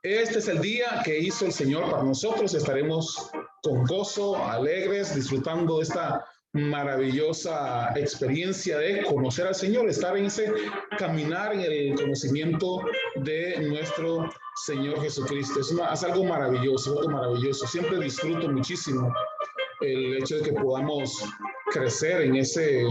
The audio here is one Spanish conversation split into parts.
Este es el día que hizo el Señor para nosotros. Estaremos con gozo, alegres, disfrutando de esta maravillosa experiencia de conocer al Señor, estar en ese caminar en el conocimiento de nuestro Señor Jesucristo. Es algo maravilloso, algo maravilloso. Siempre disfruto muchísimo el hecho de que podamos crecer en ese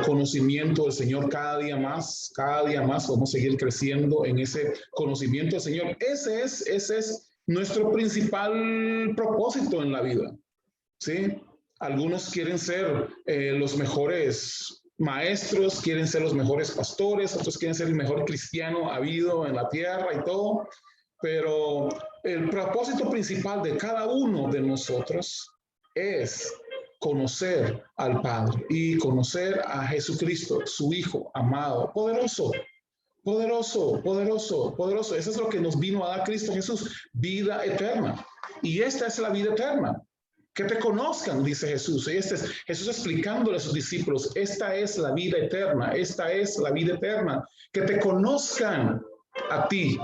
conocimiento del Señor cada día más, vamos a seguir creciendo en ese conocimiento del Señor. Ese es nuestro principal propósito en la vida, ¿sí? Algunos quieren ser los mejores maestros, quieren ser los mejores pastores, otros quieren ser el mejor cristiano habido en la tierra y todo, pero el propósito principal de cada uno de nosotros es conocer al Padre y conocer a Jesucristo, su Hijo amado, poderoso, poderoso, poderoso, poderoso. Eso es lo que nos vino a dar Cristo Jesús, vida eterna. Y esta es la vida eterna. Que te conozcan, dice Jesús. Y este es Jesús explicándole a sus discípulos, esta es la vida eterna, esta es la vida eterna. Que te conozcan a ti,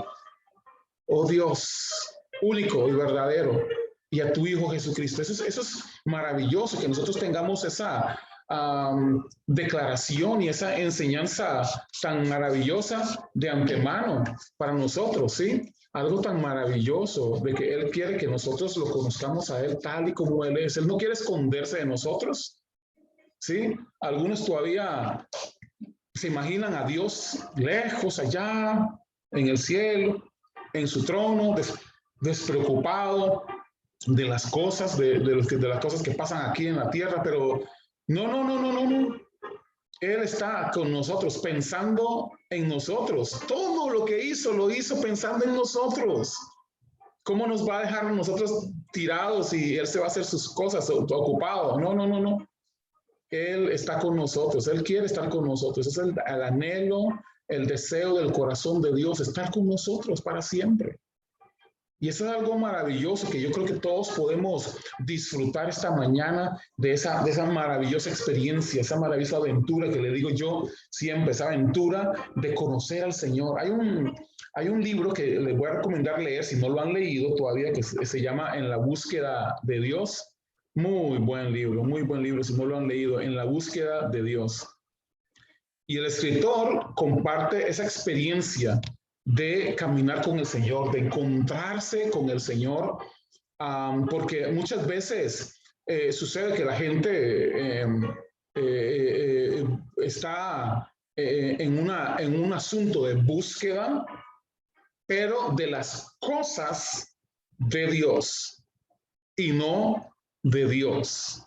oh Dios, único y verdadero, y a tu Hijo Jesucristo. Eso es maravilloso, que nosotros tengamos esa declaración y esa enseñanza tan maravillosa de antemano para nosotros, ¿sí? Algo tan maravilloso de que Él quiere que nosotros lo conozcamos a Él tal y como Él es. Él no quiere esconderse de nosotros, ¿sí? Algunos todavía se imaginan a Dios lejos allá, en el cielo, en su trono, despreocupado de las cosas, de las cosas que pasan aquí en la tierra, pero no. Él está con nosotros, pensando en nosotros. Todo lo que hizo, lo hizo pensando en nosotros. ¿Cómo nos va a dejar nosotros tirados y Él se va a hacer sus cosas ocupado? No. Él está con nosotros, Él quiere estar con nosotros. Es el anhelo, el deseo del corazón de Dios, estar con nosotros para siempre. Y eso es algo maravilloso que yo creo que todos podemos disfrutar esta mañana de esa maravillosa experiencia, esa maravillosa aventura que le digo yo siempre, esa aventura de conocer al Señor. Hay un libro que les voy a recomendar leer, si no lo han leído todavía, que se llama En la búsqueda de Dios. Muy buen libro, si no lo han leído, En la búsqueda de Dios. Y el escritor comparte esa experiencia de caminar con el Señor, de encontrarse con el Señor, porque muchas veces sucede que la gente está en un asunto de búsqueda, pero de las cosas de Dios y no de Dios,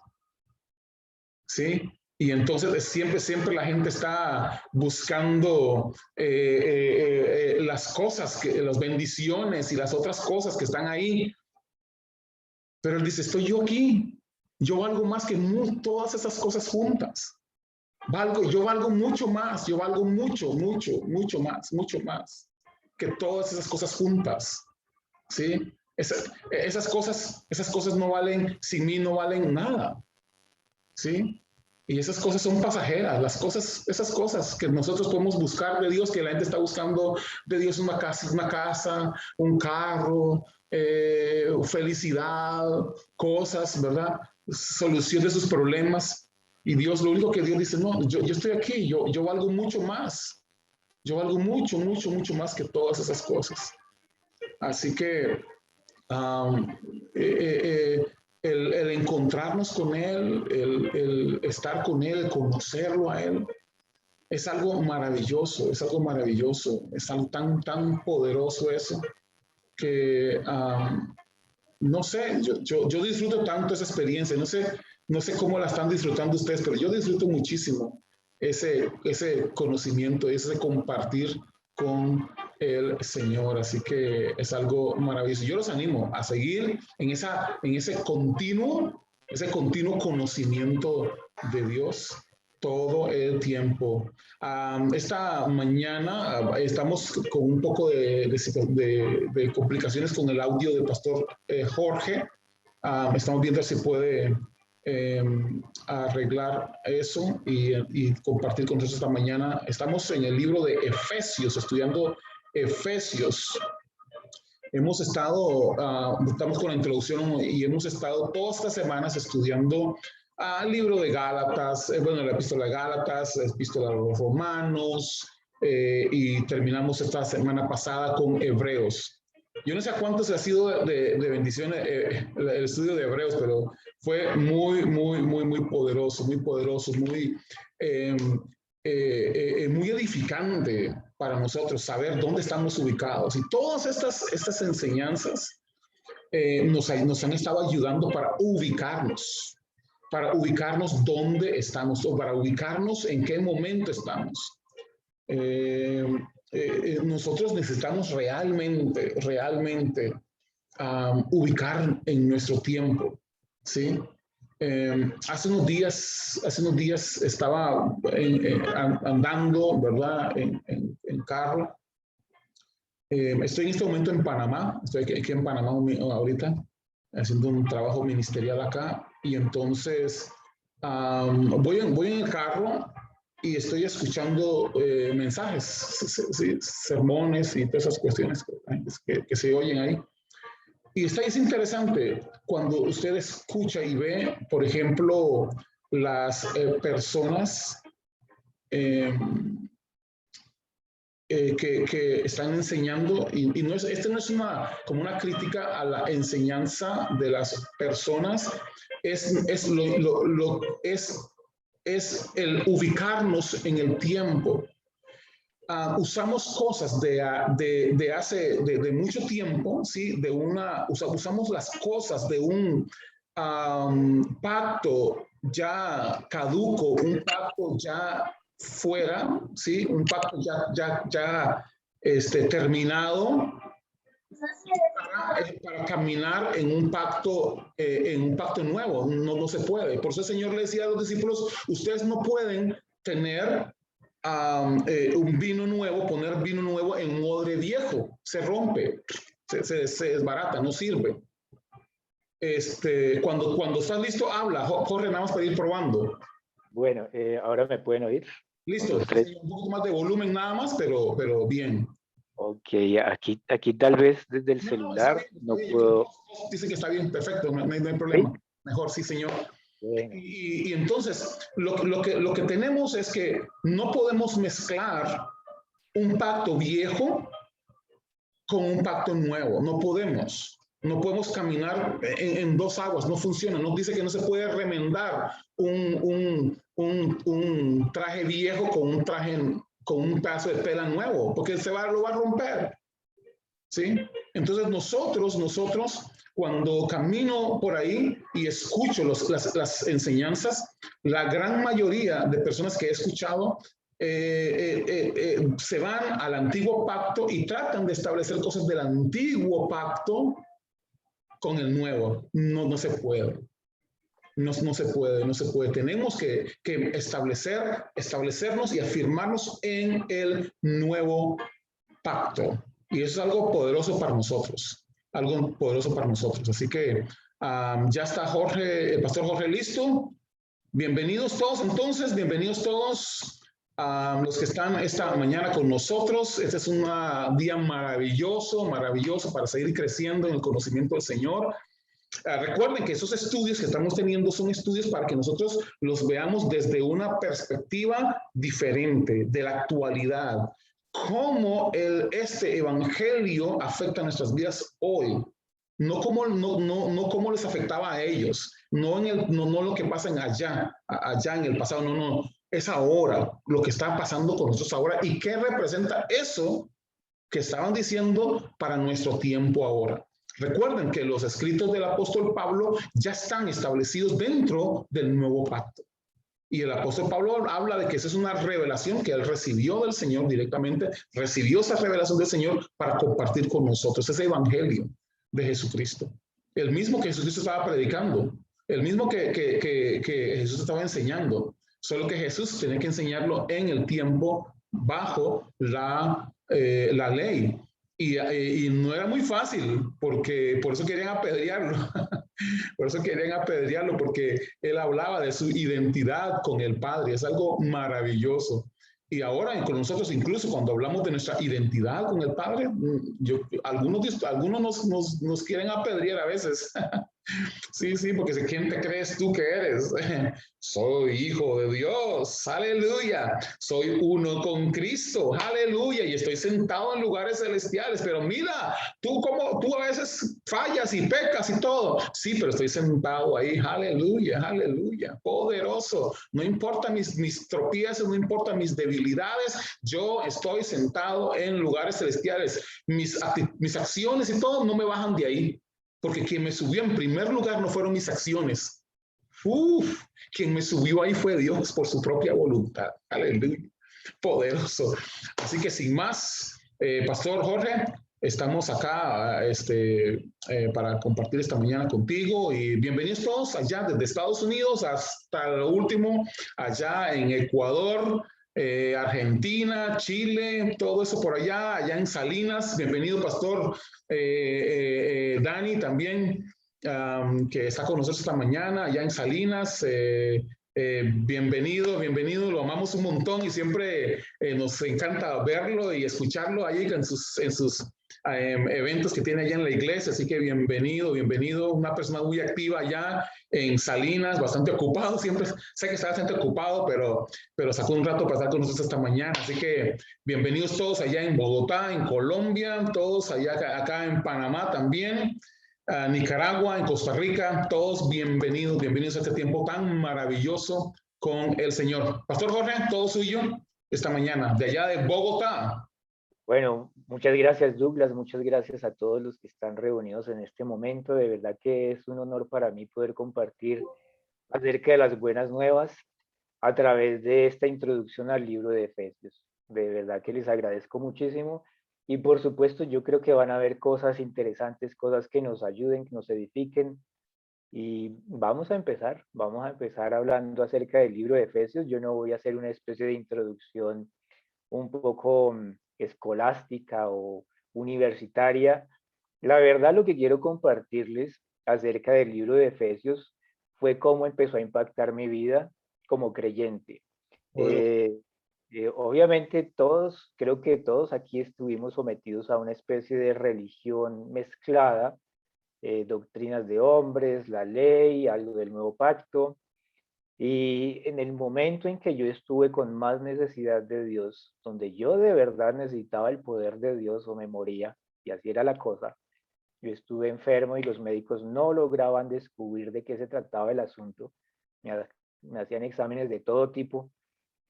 ¿sí? Y entonces siempre la gente está buscando las cosas, las bendiciones y las otras cosas que están ahí. Pero Él dice, estoy yo aquí. Yo valgo más que todas esas cosas juntas. Yo valgo mucho más. Yo valgo mucho más que todas esas cosas juntas. ¿Sí? Esas cosas no valen, sin mí no valen nada. ¿Sí? Y esas cosas son pasajeras, esas cosas que nosotros podemos buscar de Dios, que la gente está buscando de Dios una casa, un carro, felicidad, cosas, ¿verdad? Solución de sus problemas. Y Dios, lo único que Dios dice, no, yo estoy aquí, yo valgo mucho más. Yo valgo mucho más que todas esas cosas. Así que el encontrarnos con Él, el estar con Él, el conocerlo a Él, es algo maravilloso, es algo tan poderoso eso, que no sé, yo disfruto tanto esa experiencia, no sé cómo la están disfrutando ustedes, pero yo disfruto muchísimo ese conocimiento, ese compartir con el Señor. Así que es algo maravilloso. Yo los animo a seguir en ese continuo conocimiento de Dios todo el tiempo. Esta mañana estamos con un poco de complicaciones con el audio del pastor Jorge. Estamos viendo si puede arreglar eso y compartir con nosotros esta mañana. Estamos en el libro de Efesios, estudiando Efesios. Hemos estado, estamos con la introducción y hemos estado todas estas semanas estudiando el libro de Gálatas, bueno, la epístola de Gálatas, la epístola de los Romanos, y terminamos esta semana pasada con Hebreos. Yo no sé a cuántos ha sido de bendición el estudio de Hebreos, pero fue muy poderoso, muy edificante para nosotros saber dónde estamos ubicados. Y todas estas enseñanzas nos han estado ayudando para ubicarnos dónde estamos o para ubicarnos en qué momento estamos. Nosotros necesitamos realmente ubicar en nuestro tiempo, ¿sí? Hace unos días estaba andando, ¿verdad? En carro. Estoy en este momento en Panamá, estoy aquí en Panamá ahorita, haciendo un trabajo ministerial acá, y entonces voy en el carro y estoy escuchando mensajes, sermones y todas esas cuestiones que se oyen ahí. Y es interesante cuando usted escucha y ve, por ejemplo, las personas que están enseñando, y no es, no es como una crítica a la enseñanza de las personas, es el ubicarnos en el tiempo. Usamos cosas de hace mucho tiempo, ¿sí? Usamos las cosas de un pacto ya caduco, un pacto ya fuera, ¿sí? Un pacto ya terminado, para caminar en un pacto nuevo. No se puede. Por eso el Señor le decía a los discípulos, ustedes no pueden tener un vino nuevo, poner vino nuevo en un odre viejo. Se rompe, se desbarata, no sirve. Cuando estás listo, habla. Jorge, nada más para ir probando. Bueno, ahora me pueden oír. Listo, un poco más de volumen nada más, pero bien. Ok, aquí tal vez desde el celular no puedo... Dice que está bien, perfecto, no hay problema. ¿Sí? Mejor, sí, señor. Bueno. Y entonces, lo que tenemos es que no podemos mezclar un pacto viejo con un pacto nuevo. No podemos caminar en dos aguas, no funciona. Nos dice que no se puede remendar un traje viejo con un pedazo de tela nuevo, porque lo va a romper, ¿sí? Entonces nosotros cuando camino por ahí y escucho las enseñanzas, la gran mayoría de personas que he escuchado se van al antiguo pacto y tratan de establecer cosas del antiguo pacto con el nuevo. No se puede. No se puede. Tenemos que establecernos y afirmarnos en el nuevo pacto. Y eso es algo poderoso para nosotros. Algo poderoso para nosotros. Así que ya está Jorge, el pastor Jorge listo. Bienvenidos todos, entonces, bienvenidos todos los que están esta mañana con nosotros. Este es un día maravilloso para seguir creciendo en el conocimiento del Señor. Recuerden que esos estudios que estamos teniendo son estudios para que nosotros los veamos desde una perspectiva diferente de la actualidad. Cómo este evangelio afecta a nuestras vidas hoy. No cómo les afectaba a ellos. No lo que pasa allá en el pasado. No. Es ahora lo que está pasando con nosotros ahora. ¿Y qué representa eso que estaban diciendo para nuestro tiempo ahora? Recuerden que los escritos del apóstol Pablo ya están establecidos dentro del nuevo pacto. Y el apóstol Pablo habla de que esa es una revelación que él recibió del Señor directamente, recibió esa revelación del Señor para compartir con nosotros ese evangelio de Jesucristo. El mismo que Jesucristo estaba predicando, el mismo que Jesús estaba enseñando, solo que Jesús tenía que enseñarlo en el tiempo bajo la ley. Y no era muy fácil, porque por eso querían apedrearlo. Por eso querían apedrearlo, porque él hablaba de su identidad con el Padre. Es algo maravilloso. Y ahora con nosotros, incluso cuando hablamos de nuestra identidad con el Padre, algunos nos quieren apedrear a veces. Sí, sí, porque ¿quién te crees tú que eres? Soy hijo de Dios, aleluya. Soy uno con Cristo, aleluya. Y estoy sentado en lugares celestiales. Pero mira, tú a veces fallas y pecas y todo. Sí, pero estoy sentado ahí, aleluya, aleluya. Poderoso. No importa mis tropiezos, no importa mis debilidades. Yo estoy sentado en lugares celestiales. Mis acciones y todo no me bajan de ahí. Porque quien me subió en primer lugar no fueron mis acciones. Uf, quien me subió ahí fue Dios por su propia voluntad. Aleluya. Poderoso. Así que sin más, Pastor Jorge, estamos acá para compartir esta mañana contigo y bienvenidos todos allá desde Estados Unidos hasta lo último, allá en Ecuador, Argentina, Chile, todo eso por allá, allá en Salinas. Bienvenido, Pastor Dani, también, que está con nosotros esta mañana, allá en Salinas. Bienvenido, bienvenido, lo amamos un montón y siempre nos encanta verlo y escucharlo ahí en sus eventos que tiene allá en la iglesia, así que bienvenido, bienvenido, una persona muy activa allá en Salinas, bastante ocupado, siempre sé que está bastante ocupado, pero sacó un rato para estar con nosotros esta mañana, así que bienvenidos todos allá en Bogotá, en Colombia, todos allá acá en Panamá también. Nicaragua, en Costa Rica, todos bienvenidos, bienvenidos a este tiempo tan maravilloso con el Señor. Pastor Jorge, todo suyo esta mañana, de allá de Bogotá. Bueno, muchas gracias Douglas, muchas gracias a todos los que están reunidos en este momento. De verdad que es un honor para mí poder compartir acerca de las buenas nuevas a través de esta introducción al libro de Efesios. De verdad que les agradezco muchísimo y por supuesto yo creo que van a haber cosas interesantes, cosas que nos ayuden, que nos edifiquen y vamos a empezar hablando acerca del libro de Efesios. Yo no voy a hacer una especie de introducción un poco escolástica o universitaria. La verdad, lo que quiero compartirles acerca del libro de Efesios fue cómo empezó a impactar mi vida como creyente. Bueno. Obviamente todos, creo que todos aquí estuvimos sometidos a una especie de religión mezclada, doctrinas de hombres, la ley, algo del nuevo pacto, y en el momento en que yo estuve con más necesidad de Dios, donde yo de verdad necesitaba el poder de Dios o me moría, y así era la cosa, yo estuve enfermo y los médicos no lograban descubrir de qué se trataba el asunto. Me hacían exámenes de todo tipo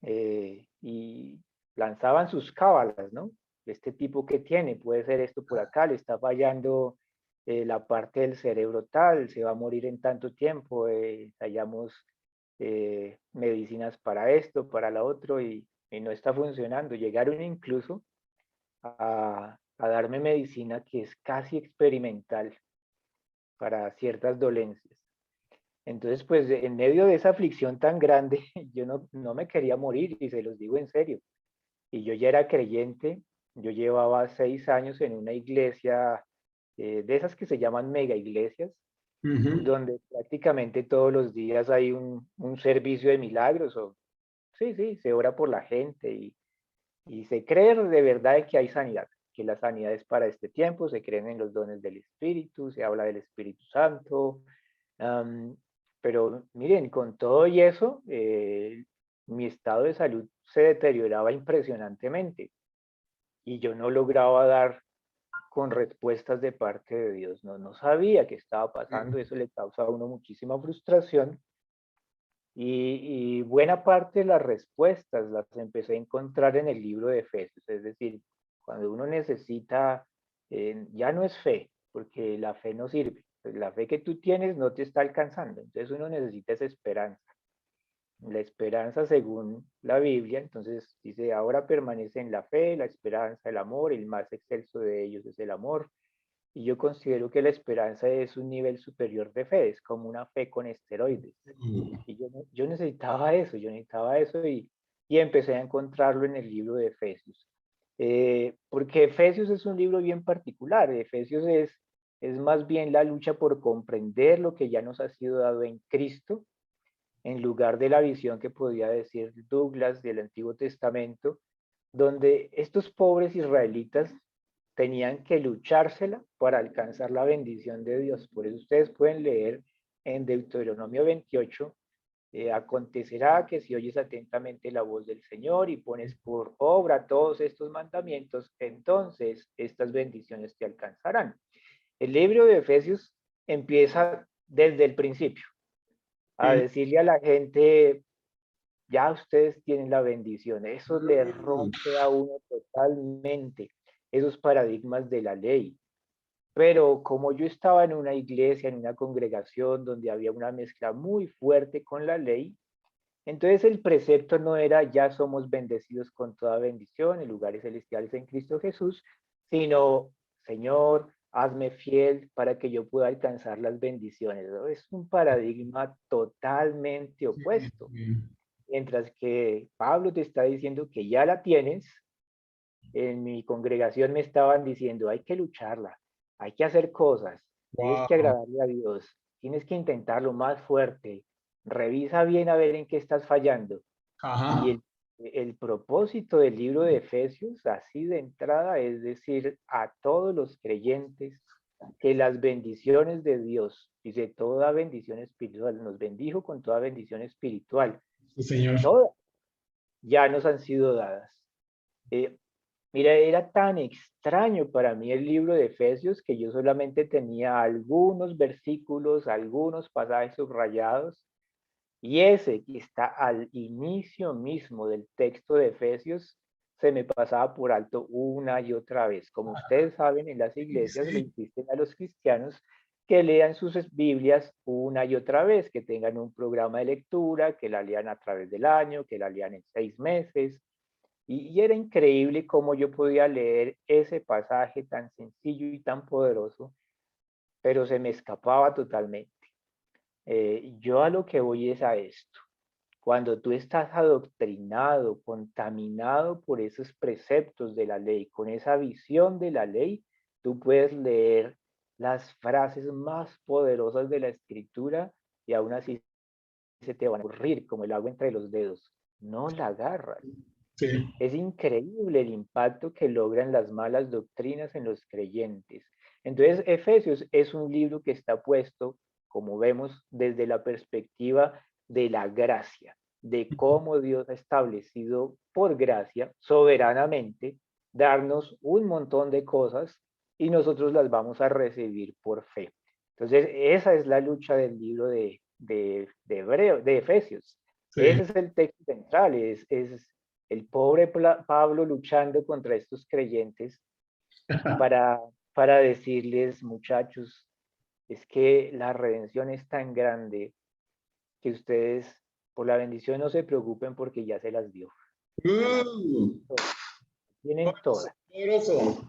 y lanzaban sus cábalas, ¿no? Este tipo que tiene, puede ser esto por acá, le está fallando la parte del cerebro tal, se va a morir en tanto tiempo, hallamos medicinas para esto, para la otro y no está funcionando. Llegaron incluso a darme medicina que es casi experimental para ciertas dolencias. Entonces, pues en medio de esa aflicción tan grande, yo no me quería morir y se los digo en serio. Y yo ya era creyente, yo llevaba 6 años en una iglesia de esas que se llaman mega iglesias, donde prácticamente todos los días hay un servicio de milagros, o sí, sí, se ora por la gente y se cree de verdad que hay sanidad, que la sanidad es para este tiempo, se creen en los dones del Espíritu, se habla del Espíritu Santo, pero miren, con todo y eso, mi estado de salud se deterioraba impresionantemente y yo no lograba dar con respuestas de parte de Dios, no sabía qué estaba pasando, eso le causa a uno muchísima frustración y buena parte de las respuestas las empecé a encontrar en el libro de Efesios, es decir, cuando uno necesita, ya no es fe, porque la fe no sirve, pues la fe que tú tienes no te está alcanzando, entonces uno necesita esa esperanza. La esperanza según la Biblia, entonces dice, ahora permanece en la fe, la esperanza, el amor, el más excelso de ellos es el amor. Y yo considero que la esperanza es un nivel superior de fe, es como una fe con esteroides. Y yo necesitaba eso, y empecé a encontrarlo en el libro de Efesios. Porque Efesios es un libro bien particular, Efesios es más bien la lucha por comprender lo que ya nos ha sido dado en Cristo en lugar de la visión que podía decir Douglas del Antiguo Testamento, donde estos pobres israelitas tenían que luchársela para alcanzar la bendición de Dios. Por eso ustedes pueden leer en Deuteronomio 28, acontecerá que si oyes atentamente la voz del Señor y pones por obra todos estos mandamientos, entonces estas bendiciones te alcanzarán. El libro de Efesios empieza desde el principio a decirle a la gente, ya ustedes tienen la bendición. Eso le rompe a uno totalmente esos paradigmas de la ley. Pero como yo estaba en una iglesia, en una congregación donde había una mezcla muy fuerte con la ley, entonces el precepto no era ya somos bendecidos con toda bendición en lugares celestiales en Cristo Jesús, sino Señor, hazme fiel para que yo pueda alcanzar las bendiciones. Es un paradigma totalmente opuesto. Mientras que Pablo te está diciendo que ya la tienes, en mi congregación me estaban diciendo, hay que lucharla, hay que hacer cosas, tienes que Wow. agradarle a Dios, tienes que intentarlo más fuerte, revisa bien a ver en qué estás fallando. Ajá. Y el propósito del libro de Efesios, así de entrada, es decir a todos los creyentes que las bendiciones de Dios, dice toda bendición espiritual, nos bendijo con toda bendición espiritual, Sí, señor. todas ya nos han sido dadas. Eh, Mira, era tan extraño para mí el libro de Efesios que yo solamente tenía algunos versículos, algunos pasajes subrayados, y ese que está al inicio mismo del texto de Efesios se me pasaba por alto una y otra vez. Como ustedes saben, en las iglesias le Sí. insisten a los cristianos que lean sus Biblias una y otra vez, que tengan un programa de lectura, que la lean a través del año, que la lean en 6 meses, y era increíble cómo yo podía leer ese pasaje tan sencillo y tan poderoso, pero se me escapaba totalmente. Yo a lo que voy es a esto. Cuando tú estás adoctrinado, contaminado por esos preceptos de la ley, con esa visión de la ley, tú puedes leer las frases más poderosas de la escritura y aún así se te van a ocurrir como el agua entre los dedos. No la agarras. Sí. Es increíble el impacto que logran las malas doctrinas en los creyentes. Entonces, Efesios es un libro que está puesto, como vemos, desde la perspectiva de la gracia, de cómo Dios ha establecido por gracia, soberanamente, darnos un montón de cosas y nosotros las vamos a recibir por fe. Entonces, esa es la lucha del libro de Efesios. Sí. Ese es el texto central, es el pobre Pablo luchando contra estos creyentes para, para decirles, muchachos, es que la redención es tan grande que ustedes por la bendición no se preocupen porque ya se las dio. Se las Uh, tienen poderoso, todas. poderoso.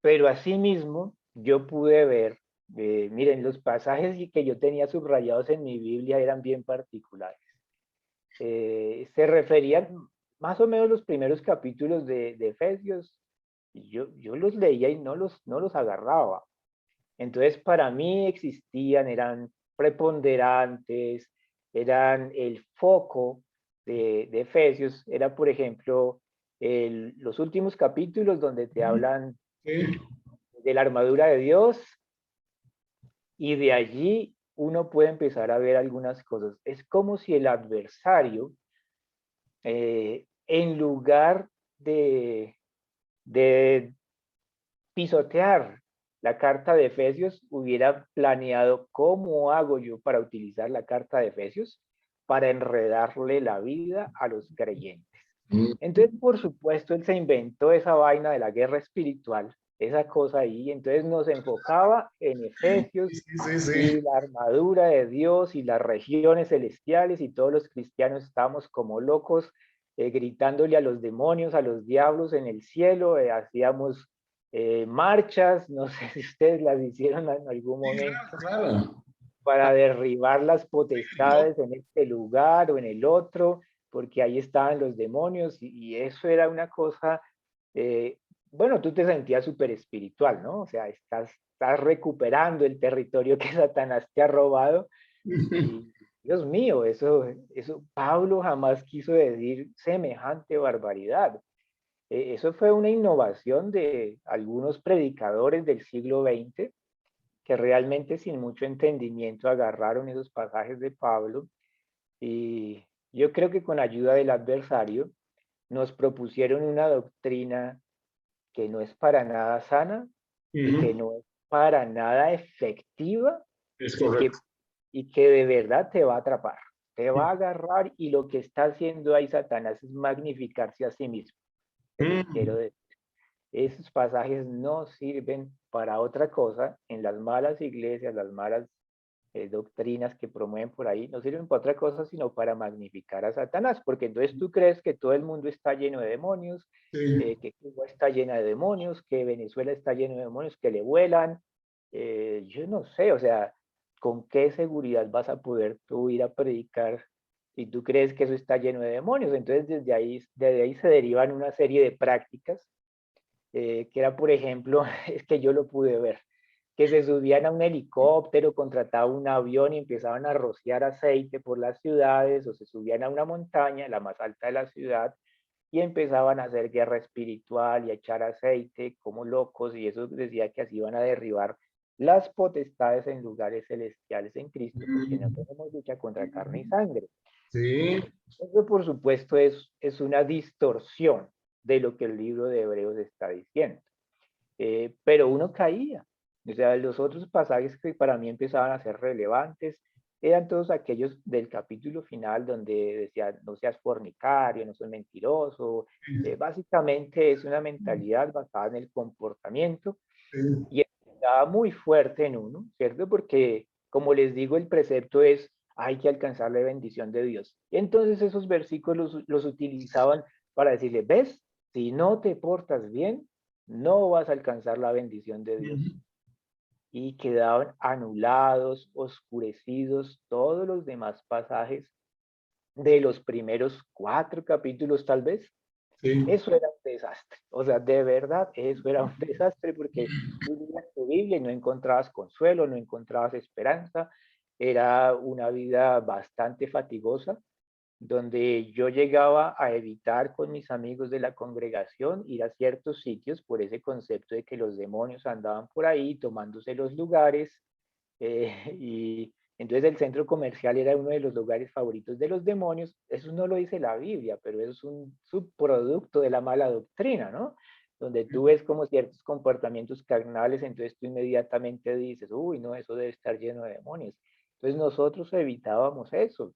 Pero asimismo, yo pude ver, miren, los pasajes que yo tenía subrayados en mi Biblia eran bien particulares. Se referían más o menos los primeros capítulos de Efesios, y yo los leía y no los agarraba. Entonces, para mí existían, eran preponderantes, eran el foco de Efesios, era, por ejemplo, los últimos capítulos donde te hablan Sí. de la armadura de Dios, y de allí uno puede empezar a ver algunas cosas. Es como si el adversario, en lugar de pisotear la carta de Efesios, hubiera planeado cómo hago yo para utilizar la carta de Efesios para enredarle la vida a los creyentes. Entonces, por supuesto, él se inventó esa vaina de la guerra espiritual, esa cosa ahí, entonces nos enfocaba en Efesios Sí, sí, sí. y la armadura de Dios y las regiones celestiales, y todos los cristianos estábamos como locos, gritándole a los demonios, a los diablos en el cielo, hacíamos marchas, no sé si ustedes las hicieron en algún Sí, momento, claro, claro. para derribar las Yo- potestades en este lugar o en el otro, porque ahí estaban los demonios, y eso era una cosa, eh, bueno, tú te sentías súper espiritual, ¿no? O sea, estás recuperando el territorio que Satanás te ha robado, y, Dios mío, eso Pablo jamás quiso decir semejante barbaridad. Eso fue una innovación de algunos predicadores del siglo XX que realmente sin mucho entendimiento agarraron esos pasajes de Pablo y yo creo que con ayuda del adversario nos propusieron una doctrina que no es para nada sana y Ujú. que no es para nada efectiva Es y que, correcto. y que de verdad te va a atrapar, te va a agarrar y lo que está haciendo ahí Satanás es magnificarse a sí mismo. Les quiero Mm. decir, esos pasajes no sirven para otra cosa en las malas iglesias, las malas doctrinas que promueven por ahí, no sirven para otra cosa sino para magnificar a Satanás, porque entonces tú crees que todo el mundo está lleno de demonios, Sí. que Cuba está llena de demonios, que Venezuela está lleno de demonios, que le vuelan. Yo no sé, o sea, ¿con qué seguridad vas a poder tú ir a predicar si tú crees que eso está lleno de demonios? Entonces desde ahí se derivan una serie de prácticas, que era, por ejemplo, es que yo lo pude ver, que se subían a un helicóptero, contrataban un avión y empezaban a rociar aceite por las ciudades, o se subían a una montaña, la más alta de la ciudad, y empezaban a hacer guerra espiritual y a echar aceite como locos, y eso decía que así iban a derribar las potestades en lugares celestiales en Cristo, porque no Mm. tenemos lucha contra carne y sangre. Sí. Eso, por supuesto, es una distorsión de lo que el libro de Hebreos está diciendo. Pero uno caía. O sea, los otros pasajes que para mí empezaban a ser relevantes eran todos aquellos del capítulo final donde decía, no seas fornicario, no seas mentiroso. Básicamente es una mentalidad basada en el comportamiento Sí. y estaba muy fuerte en uno, ¿cierto? Porque, como les digo, el precepto es, hay que alcanzar la bendición de Dios. Y entonces esos versículos los utilizaban para decirle, ves, si no te portas bien, no vas a alcanzar la bendición de Ujú. Dios. Y quedaban anulados, oscurecidos todos los demás pasajes de los primeros 4 capítulos tal vez. Sí. Eso era un desastre. O sea, de verdad, eso era un desastre porque tú leías tu Biblia y no encontrabas consuelo, no encontrabas esperanza. Era una vida bastante fatigosa, donde yo llegaba a evitar con mis amigos de la congregación ir a ciertos sitios por ese concepto de que los demonios andaban por ahí tomándose los lugares, y entonces el centro comercial era uno de los lugares favoritos de los demonios. Eso no lo dice la Biblia, pero eso es un subproducto de la mala doctrina, ¿no? Donde tú ves como ciertos comportamientos carnales, entonces tú inmediatamente dices, uy, no, eso debe estar lleno de demonios. Entonces nosotros evitábamos eso.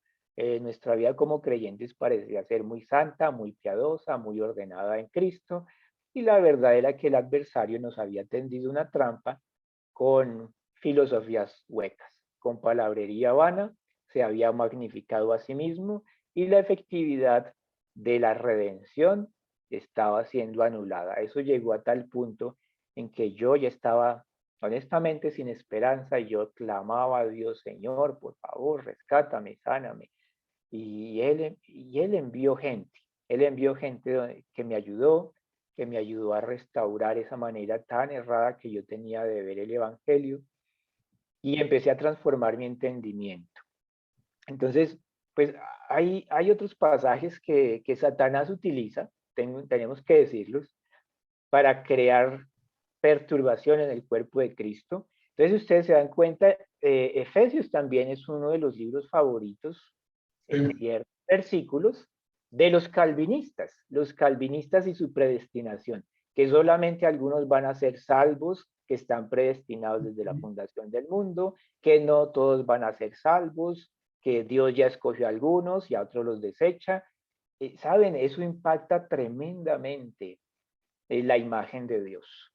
Nuestra vida como creyentes parecía ser muy santa, muy piadosa, muy ordenada en Cristo, y la verdad era que el adversario nos había tendido una trampa con filosofías huecas, con palabrería vana, se había magnificado a sí mismo y la efectividad de la redención estaba siendo anulada. Eso llegó a tal punto en que yo ya estaba honestamente sin esperanza y yo clamaba a Dios, Señor, por favor, rescátame, sáname. Y él envió gente que me ayudó a restaurar esa manera tan errada que yo tenía de ver el Evangelio y empecé a transformar mi entendimiento. Entonces, pues hay otros pasajes que Satanás utiliza, tenemos que decirlos, para crear perturbación en el cuerpo de Cristo. Entonces, ustedes se dan cuenta, Efesios también es uno de los libros favoritos en Sí. ciertos versículos de los calvinistas y su predestinación, que solamente algunos van a ser salvos, que están predestinados desde la fundación del mundo, que no todos van a ser salvos, que Dios ya escogió a algunos y a otros los desecha. Saben, eso impacta tremendamente la imagen de Dios.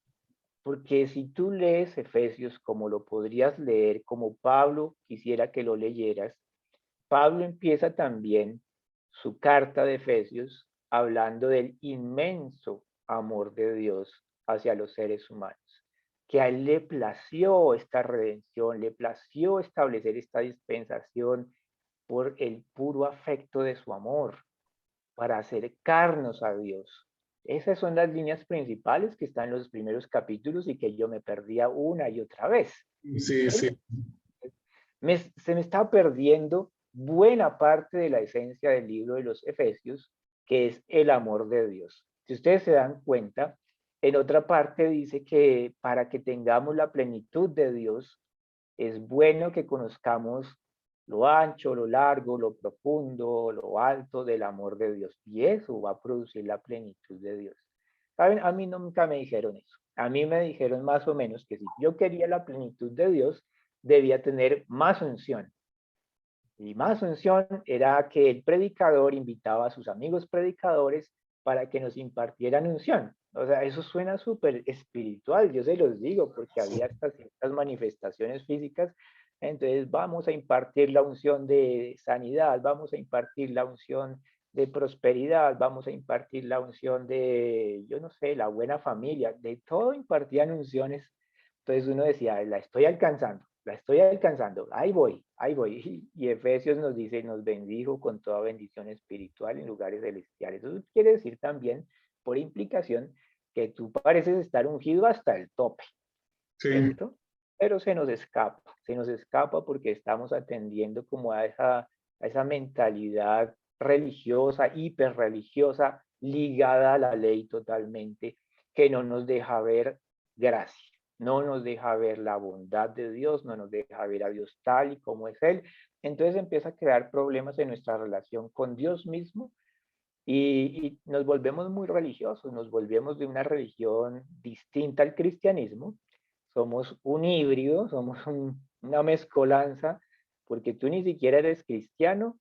Porque si tú lees Efesios como lo podrías leer, como Pablo quisiera que lo leyeras, Pablo empieza también su carta de Efesios hablando del inmenso amor de Dios hacia los seres humanos, que a él le plació esta redención, le plació establecer esta dispensación por el puro afecto de su amor, para acercarnos a Dios. Esas son las líneas principales que están en los primeros capítulos y que yo me perdía una y otra vez. Sí, sí. Se me estaba perdiendo buena parte de la esencia del libro de los Efesios, que es el amor de Dios. Si ustedes se dan cuenta, en otra parte dice que para que tengamos la plenitud de Dios, es bueno que conozcamos lo ancho, lo largo, lo profundo, lo alto del amor de Dios. Y eso va a producir la plenitud de Dios. ¿Saben? A mí nunca me dijeron eso. A mí me dijeron más o menos que si yo quería la plenitud de Dios, debía tener más unción. Y más unción era que el predicador invitaba a sus amigos predicadores para que nos impartieran unción. O sea, eso suena súper espiritual, yo se los digo, porque había estas ciertas manifestaciones físicas. Entonces vamos a impartir la unción de sanidad, vamos a impartir la unción de prosperidad, vamos a impartir la unción de, yo no sé, la buena familia, de todo impartían unciones. Entonces uno decía, la estoy alcanzando, ahí voy, ahí voy. Y Efesios nos dice, nos bendijo con toda bendición espiritual en lugares celestiales. Eso quiere decir también, por implicación, que tú pareces estar ungido hasta el tope, Sí, ¿cierto? Pero se nos escapa porque estamos atendiendo como a esa mentalidad religiosa, hiperreligiosa, ligada a la ley totalmente, que no nos deja ver gracia, no nos deja ver la bondad de Dios, no nos deja ver a Dios tal y como es Él. Entonces empieza a crear problemas en nuestra relación con Dios mismo y nos volvemos muy religiosos, nos volvemos de una religión distinta al cristianismo, somos un híbrido, somos una mezcolanza, porque tú ni siquiera eres cristiano,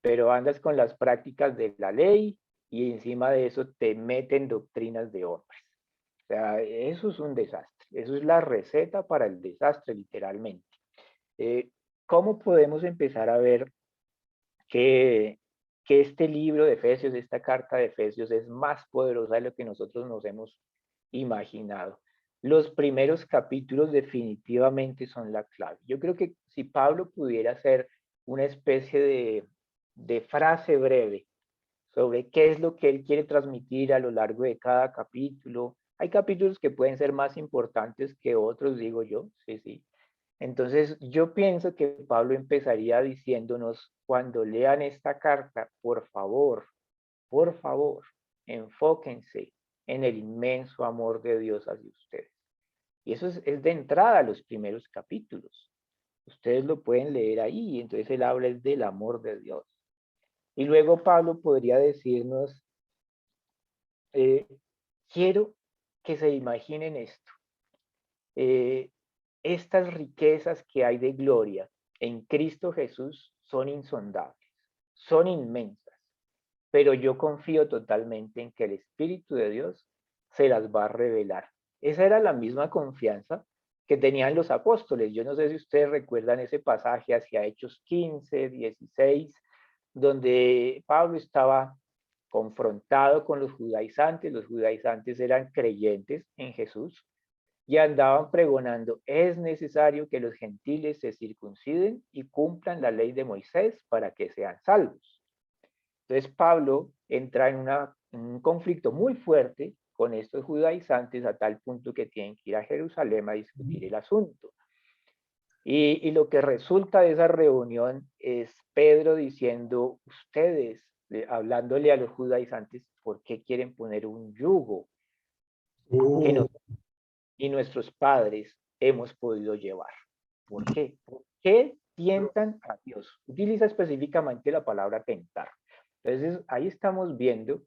pero andas con las prácticas de la ley y encima de eso te meten doctrinas de hombres. O sea, eso es un desastre, eso es la receta para el desastre literalmente. Eh, ¿Cómo podemos empezar a ver que, que este libro de Efesios, esta carta de Efesios es más poderosa de lo que nosotros nos hemos imaginado? Los primeros capítulos definitivamente son la clave. Yo creo que si Pablo pudiera hacer una especie de frase breve sobre qué es lo que él quiere transmitir a lo largo de cada capítulo, hay capítulos que pueden ser más importantes que otros, digo yo, sí, sí. Entonces, yo pienso que Pablo empezaría diciéndonos, cuando lean esta carta, por favor, enfóquense en el inmenso amor de Dios hacia ustedes. Y eso es de entrada a los primeros capítulos. Ustedes lo pueden leer ahí, entonces él habla del amor de Dios. Y luego Pablo podría decirnos, eh, quiero que se imaginen esto. Eh, Estas riquezas que hay de gloria en Cristo Jesús son insondables, son inmensas, pero yo confío totalmente en que el Espíritu de Dios se las va a revelar. Esa era la misma confianza que tenían los apóstoles. Yo no sé si ustedes recuerdan ese pasaje hacia Hechos 15, 16, donde Pablo estaba confrontado con los judaizantes eran creyentes en Jesús, y andaban pregonando, es necesario que los gentiles se circunciden y cumplan la ley de Moisés para que sean salvos. Entonces Pablo entra en un conflicto muy fuerte con estos judaizantes a tal punto que tienen que ir a Jerusalén a discutir el asunto. Y lo que resulta de esa reunión es Pedro diciendo, ustedes, hablándole a los judaizantes, ¿por qué quieren poner un yugo que uh, nosotros y nuestros padres hemos podido llevar? ¿Por qué? ¿Por qué tientan a Dios? Utiliza específicamente la palabra tentar. Entonces, ahí estamos viendo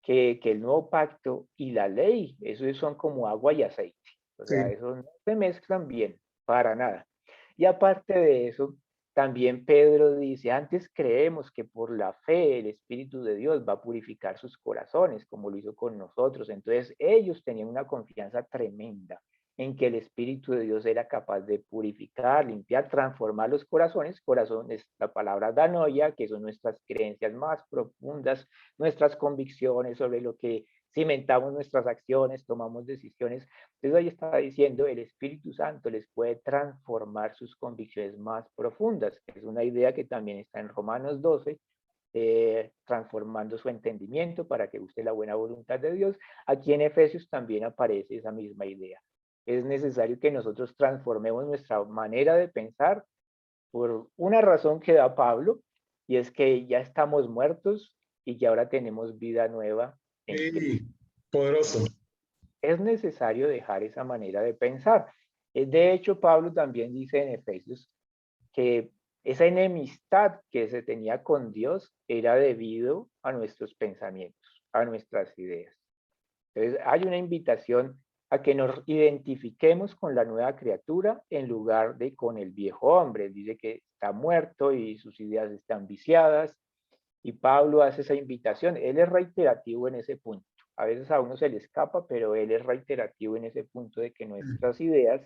que el nuevo pacto y la ley, eso son como agua y aceite. O sea, sí, eso no se mezclan bien, para nada. Y aparte de eso, también Pedro dice, antes creemos que por la fe el Espíritu de Dios va a purificar sus corazones, como lo hizo con nosotros. Entonces ellos tenían una confianza tremenda en que el Espíritu de Dios era capaz de purificar, limpiar, transformar los corazones. Corazón es la palabra danoia, que son nuestras creencias más profundas, nuestras convicciones sobre lo que cimentamos nuestras acciones, tomamos decisiones. Entonces ahí está diciendo, el Espíritu Santo les puede transformar sus convicciones más profundas. Es una idea que también está en Romanos 12, transformando su entendimiento para que guste la buena voluntad de Dios. Aquí en Efesios también aparece esa misma idea. Es necesario que nosotros transformemos nuestra manera de pensar por una razón que da Pablo, y es que ya estamos muertos y que ahora tenemos vida nueva en Sí, Cristo. poderoso. Es necesario dejar esa manera de pensar. De hecho, Pablo también dice en Efesios que esa enemistad que se tenía con Dios era debido a nuestros pensamientos, a nuestras ideas. Entonces, hay una invitación a que nos identifiquemos con la nueva criatura en lugar de con el viejo hombre. Dice que está muerto y sus ideas están viciadas, y Pablo hace esa invitación. Él es reiterativo en ese punto. A veces a uno se le escapa, pero él es reiterativo en ese punto de que nuestras ideas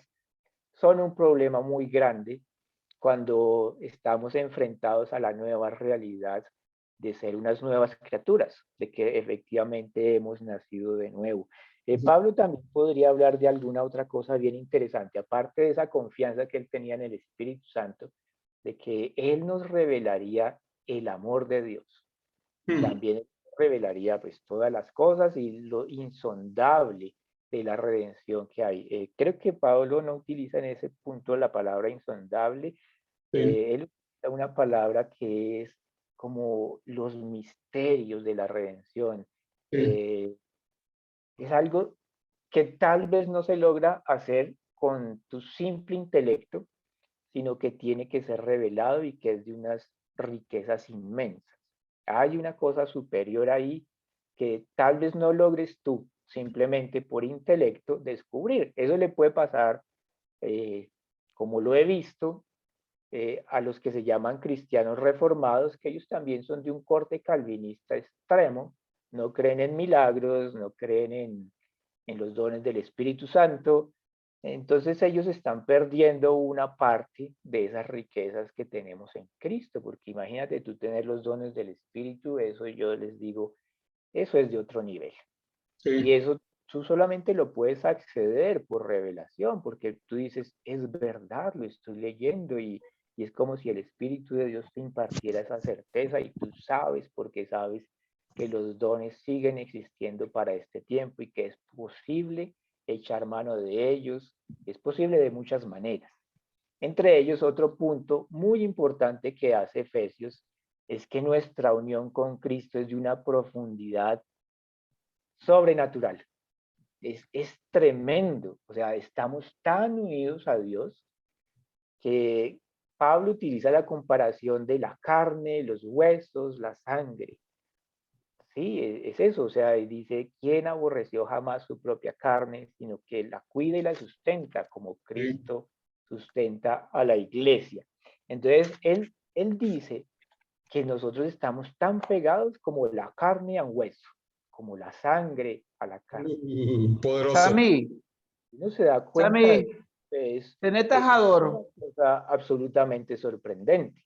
son un problema muy grande cuando estamos enfrentados a la nueva realidad de ser unas nuevas criaturas, de que efectivamente hemos nacido de nuevo. Pablo también podría hablar de alguna otra cosa bien interesante, aparte de esa confianza que él tenía en el Espíritu Santo, de que él nos revelaría el amor de Dios. Mm, También revelaría pues todas las cosas y lo insondable de la redención que hay. Creo que Pablo no utiliza en ese punto la palabra insondable, sí, él utiliza una palabra que es como los misterios de la redención. sí, Eh, es algo que tal vez no se logra hacer con tu simple intelecto, sino que tiene que ser revelado y que es de unas riquezas inmensas. Hay una cosa superior ahí que tal vez no logres tú simplemente por intelecto descubrir. Eso le puede pasar, como lo he visto, a los que se llaman cristianos reformados, que ellos también son de un corte calvinista extremo, no creen en milagros, no creen en los dones del Espíritu Santo. Entonces ellos están perdiendo una parte de esas riquezas que tenemos en Cristo, porque imagínate tú tener los dones del Espíritu, eso yo les digo, eso es de otro nivel. Y sí, eso tú solamente lo puedes acceder por revelación, porque tú dices, es verdad, lo estoy leyendo, y es como si el Espíritu de Dios te impartiera esa certeza y tú sabes, porque sabes que los dones siguen existiendo para este tiempo y que es posible echar mano de ellos, es posible de muchas maneras. Entre ellos, otro punto muy importante que hace Efesios es que nuestra unión con Cristo es de una profundidad sobrenatural. Es tremendo. O sea, estamos tan unidos a Dios que Pablo utiliza la comparación de la carne, los huesos, la sangre. Sí, es eso. O sea, y dice, ¿quién aborreció jamás su propia carne, sino que la cuida y la sustenta, como sí. Cristo sustenta a la iglesia? Entonces, él dice que nosotros estamos tan pegados como la carne a un hueso, como la sangre a la carne. Poderoso. Sammy, Uno se da cuenta Sammy, de que tenés es tajador. una cosa absolutamente sorprendente.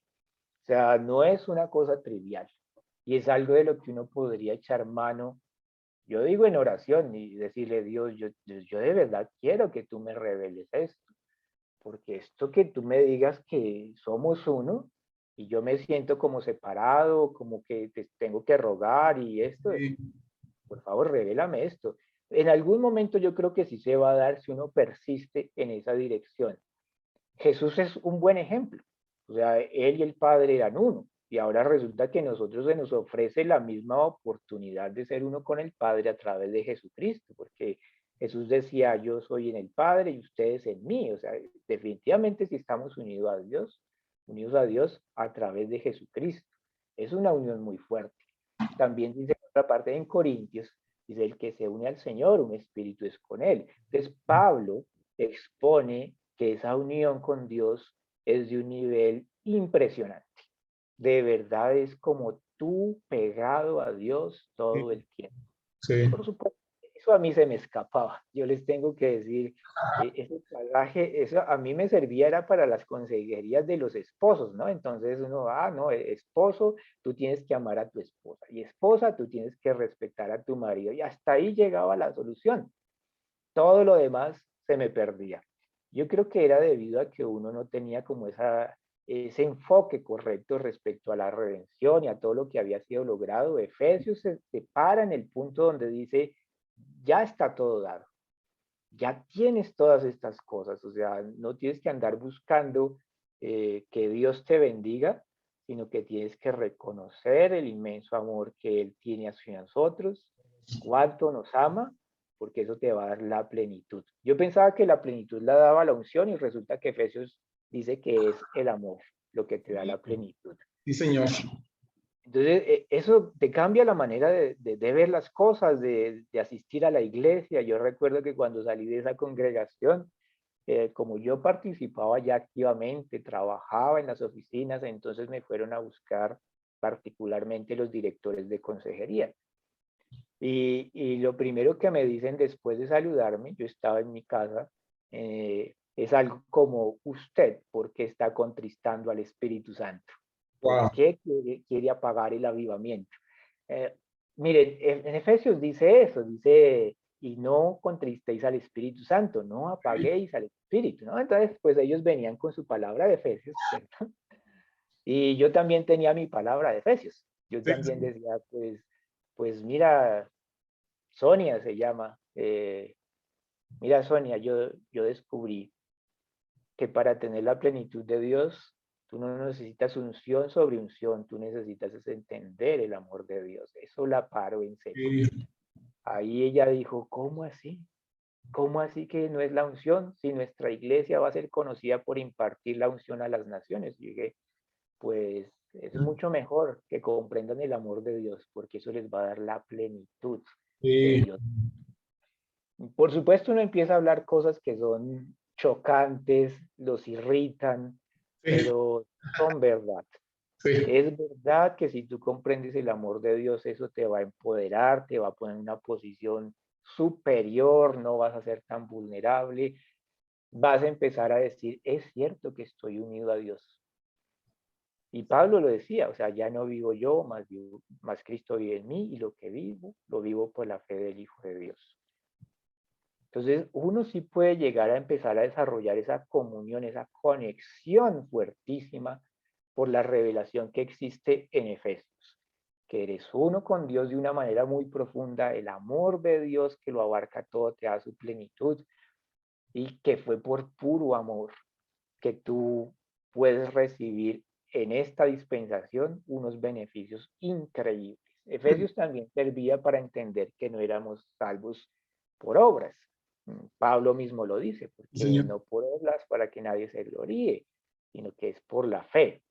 O sea, no es una cosa trivial. Y es algo de lo que uno podría echar mano, yo digo en oración, y decirle, Dios, yo de verdad quiero que tú me reveles esto. Porque esto que tú me digas que somos uno, y yo me siento como separado, como que te tengo que rogar y esto, Sí, por favor, revélame esto. En algún momento yo creo que sí se va a dar si uno persiste en esa dirección. Jesús es un buen ejemplo. O sea, él y el Padre eran uno. Y ahora resulta que a nosotros se nos ofrece la misma oportunidad de ser uno con el Padre a través de Jesucristo, porque Jesús decía, yo soy en el Padre y ustedes en mí. O sea, definitivamente si estamos unidos a Dios a través de Jesucristo. Es una unión muy fuerte. También dice en otra parte en Corintios, dice el que se une al Señor, un espíritu es con él. Entonces Pablo expone que esa unión con Dios es de un nivel impresionante. De verdad es como tú pegado a Dios todo sí, el tiempo. sí. Por supuesto, eso a mí se me escapaba. Yo les tengo que decir, ese pasaje, eso a mí me servía era para las consejerías de los esposos, ¿no? Entonces uno, no, esposo, tú tienes que amar a tu esposa, y esposa, tú tienes que respetar a tu marido, y hasta ahí llegaba la solución. Todo lo demás se me perdía. Yo creo que era debido a que uno no tenía como ese enfoque correcto respecto a la redención y a todo lo que había sido logrado. Efesios se para en el punto donde dice, ya está todo dado, ya tienes todas estas cosas, o sea, no tienes que andar buscando que Dios te bendiga, sino que tienes que reconocer el inmenso amor que Él tiene hacia nosotros, cuánto nos ama, porque eso te va a dar la plenitud. Yo pensaba que la plenitud la daba la unción y resulta que Efesios dice que es el amor lo que te da la plenitud. Sí, señor. Entonces, eso te cambia la manera de ver las cosas, de asistir a la iglesia. Yo recuerdo que cuando salí de esa congregación, como yo participaba ya activamente, trabajaba en las oficinas, entonces me fueron a buscar particularmente los directores de consejería. Y lo primero que me dicen después de saludarme, yo estaba en mi casa, es algo como: usted, ¿por qué está contristando al Espíritu Santo? ¿Por Wow. qué quiere apagar el avivamiento? Eh, Miren, en Efesios dice eso, dice: y no contristéis al Espíritu Santo, no apaguéis al Espíritu, ¿no? Entonces, pues ellos venían con su palabra de Efesios, ¿cierto? Y yo también tenía mi palabra de Efesios. Yo Sí, también sí. decía, pues mira, Sonia se llama, mira Sonia, yo descubrí que para tener la plenitud de Dios, tú no necesitas unción sobre unción, tú necesitas es entender el amor de Dios. Eso la paró en seco. Sí. Ahí ella dijo: ¿cómo así? ¿Cómo así que no es la unción? Si nuestra iglesia va a ser conocida por impartir la unción a las naciones. Y dije, pues es mucho mejor que comprendan el amor de Dios, porque eso les va a dar la plenitud de Sí. Dios. Por supuesto, uno empieza a hablar cosas que son chocantes, los irritan, Sí. pero son verdad. Sí. Es verdad que si tú comprendes el amor de Dios, eso te va a empoderar, te va a poner en una posición superior, no vas a ser tan vulnerable, vas a empezar a decir: es cierto que estoy unido a Dios. Y Pablo lo decía, o sea, ya no vivo yo, más Cristo vive en mí, y lo que vivo, lo vivo por la fe del Hijo de Dios. Entonces, uno sí puede llegar a empezar a desarrollar esa comunión, esa conexión fuertísima por la revelación que existe en Efesios, que eres uno con Dios de una manera muy profunda, el amor de Dios que lo abarca todo te da su plenitud, y que fue por puro amor que tú puedes recibir en esta dispensación unos beneficios increíbles. Efesios también servía para entender que no éramos salvos por obras. Pablo mismo lo dice, Sí, porque señor. no por obras para que nadie se gloríe, sino que es por la fe.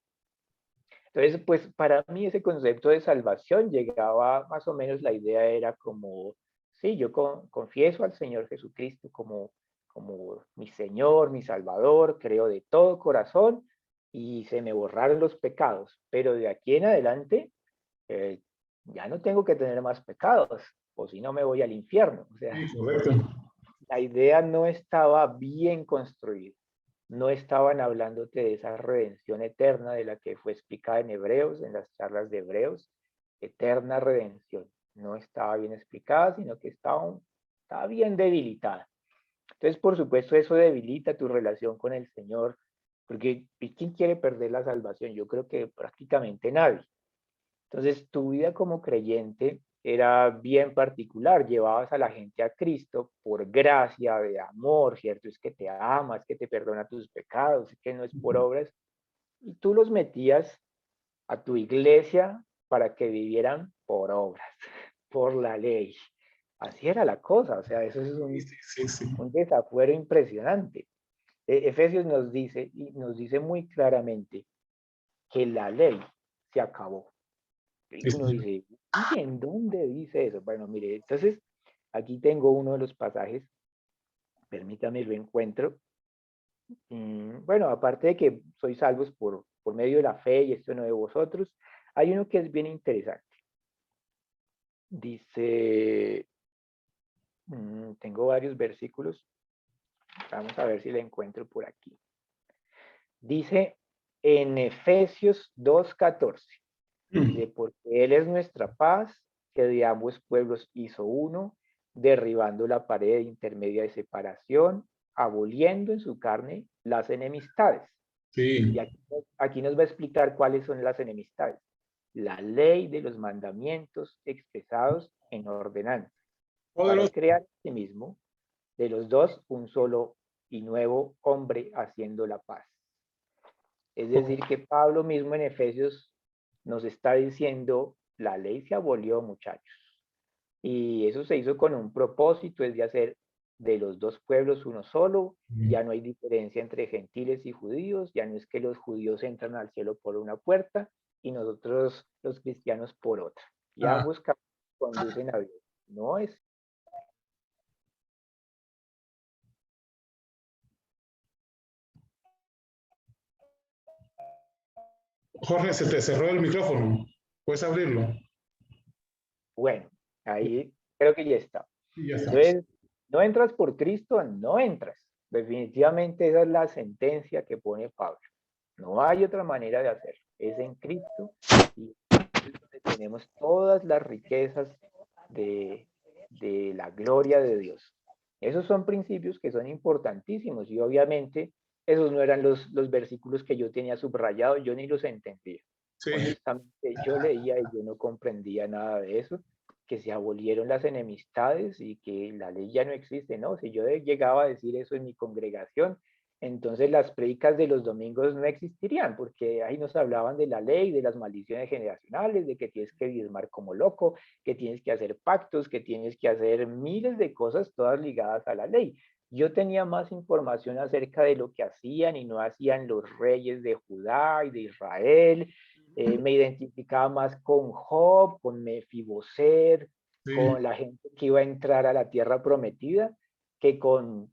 Entonces, pues para mí ese concepto de salvación llegaba más o menos, la idea era como: sí, yo confieso al Señor Jesucristo como mi Señor, mi Salvador, creo de todo corazón y se me borraron los pecados, pero de aquí en adelante eh, ya no tengo que tener más pecados, o si no me voy al infierno. O sea, Sí, correcto. la idea no estaba bien construida. No estaban hablándote de esa redención eterna de la que fue explicada en Hebreos, en las charlas de Hebreos, eterna redención. No estaba bien explicada, sino que estaba bien debilitada. Entonces, por supuesto, eso debilita tu relación con el Señor, porque ¿quién quiere perder la salvación? Yo creo que prácticamente nadie. Entonces, tu vida como creyente era bien particular, llevabas a la gente a Cristo por gracia, de amor, ¿cierto? Es que te ama, es que te perdona tus pecados, es que no es por obras, y tú los metías a tu iglesia para que vivieran por obras, por la ley. Así era la cosa, o sea, eso es Sí, sí, sí, sí. un desafuero impresionante. Efesios nos dice muy claramente que la ley se acabó. Y Sí, uno señor. dice: ¿y en dónde dice eso? Bueno, mire, entonces aquí tengo uno de los pasajes, permítame lo encuentro. Bueno, aparte de que sois salvos por medio de la fe y esto no de vosotros, hay uno que es bien interesante. Dice, tengo varios versículos, vamos a ver si lo encuentro por aquí. Dice en Efesios 2:14, Mm. dice: porque Él es nuestra paz, que de ambos pueblos hizo uno, derribando la pared intermedia de separación, aboliendo en su carne las enemistades. Y Sí. aquí nos va a explicar cuáles son las enemistades. La ley de los mandamientos expresados en ordenanza, para Poderoso. crear en sí mismo de los dos un solo y nuevo hombre, haciendo la paz. Es decir, que Pablo mismo en Efesios nos está diciendo, la ley se abolió, muchachos. Y eso se hizo con un propósito, es de hacer de los dos pueblos uno solo. Ya no hay diferencia entre gentiles y judíos, ya no es que los judíos entran al cielo por una puerta y nosotros los cristianos por otra. Ya Ah, ambos caminos conducen a Dios. No es. Jorge, se te cerró el micrófono. ¿Puedes abrirlo? Bueno, ahí creo que ya está. Y ya estamos. Entonces, no entras por Cristo, no entras. Definitivamente esa es la sentencia que pone Pablo. No hay otra manera de hacerlo. Es en Cristo y es donde tenemos todas las riquezas de la gloria de Dios. Esos son principios que son importantísimos y obviamente esos no eran los versículos que yo tenía subrayados, yo ni los entendía. Sí. Honestamente, yo leía y yo no comprendía nada de eso, que se abolieron las enemistades y que la ley ya no existe, ¿no? Si yo llegaba a decir eso en mi congregación, entonces las prédicas de los domingos no existirían, porque ahí nos hablaban de la ley, de las maldiciones generacionales, de que tienes que diezmar como loco, que tienes que hacer pactos, que tienes que hacer miles de cosas, todas ligadas a la ley. Yo tenía más información acerca de lo que hacían y no hacían los reyes de Judá y de Israel. Me identificaba más con Job, con Mefiboset, Sí. con la gente que iba a entrar a la tierra prometida, que con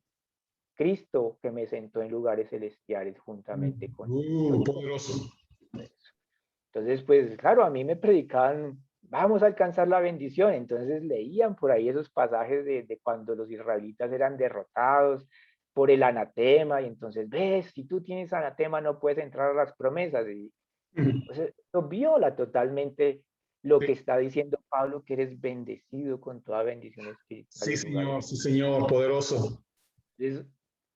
Cristo que me sentó en lugares celestiales juntamente con él. Poderoso. Entonces, pues claro, a mí me predicaban, vamos a alcanzar la bendición. Entonces leían por ahí esos pasajes de cuando los israelitas eran derrotados por el anatema. Y entonces, ves, si tú tienes anatema no puedes entrar a las promesas. Y pues, esto viola totalmente lo que está diciendo Pablo, que eres bendecido con toda bendición espiritual Sí, en lugares. señor, sí, señor, poderoso. Entonces,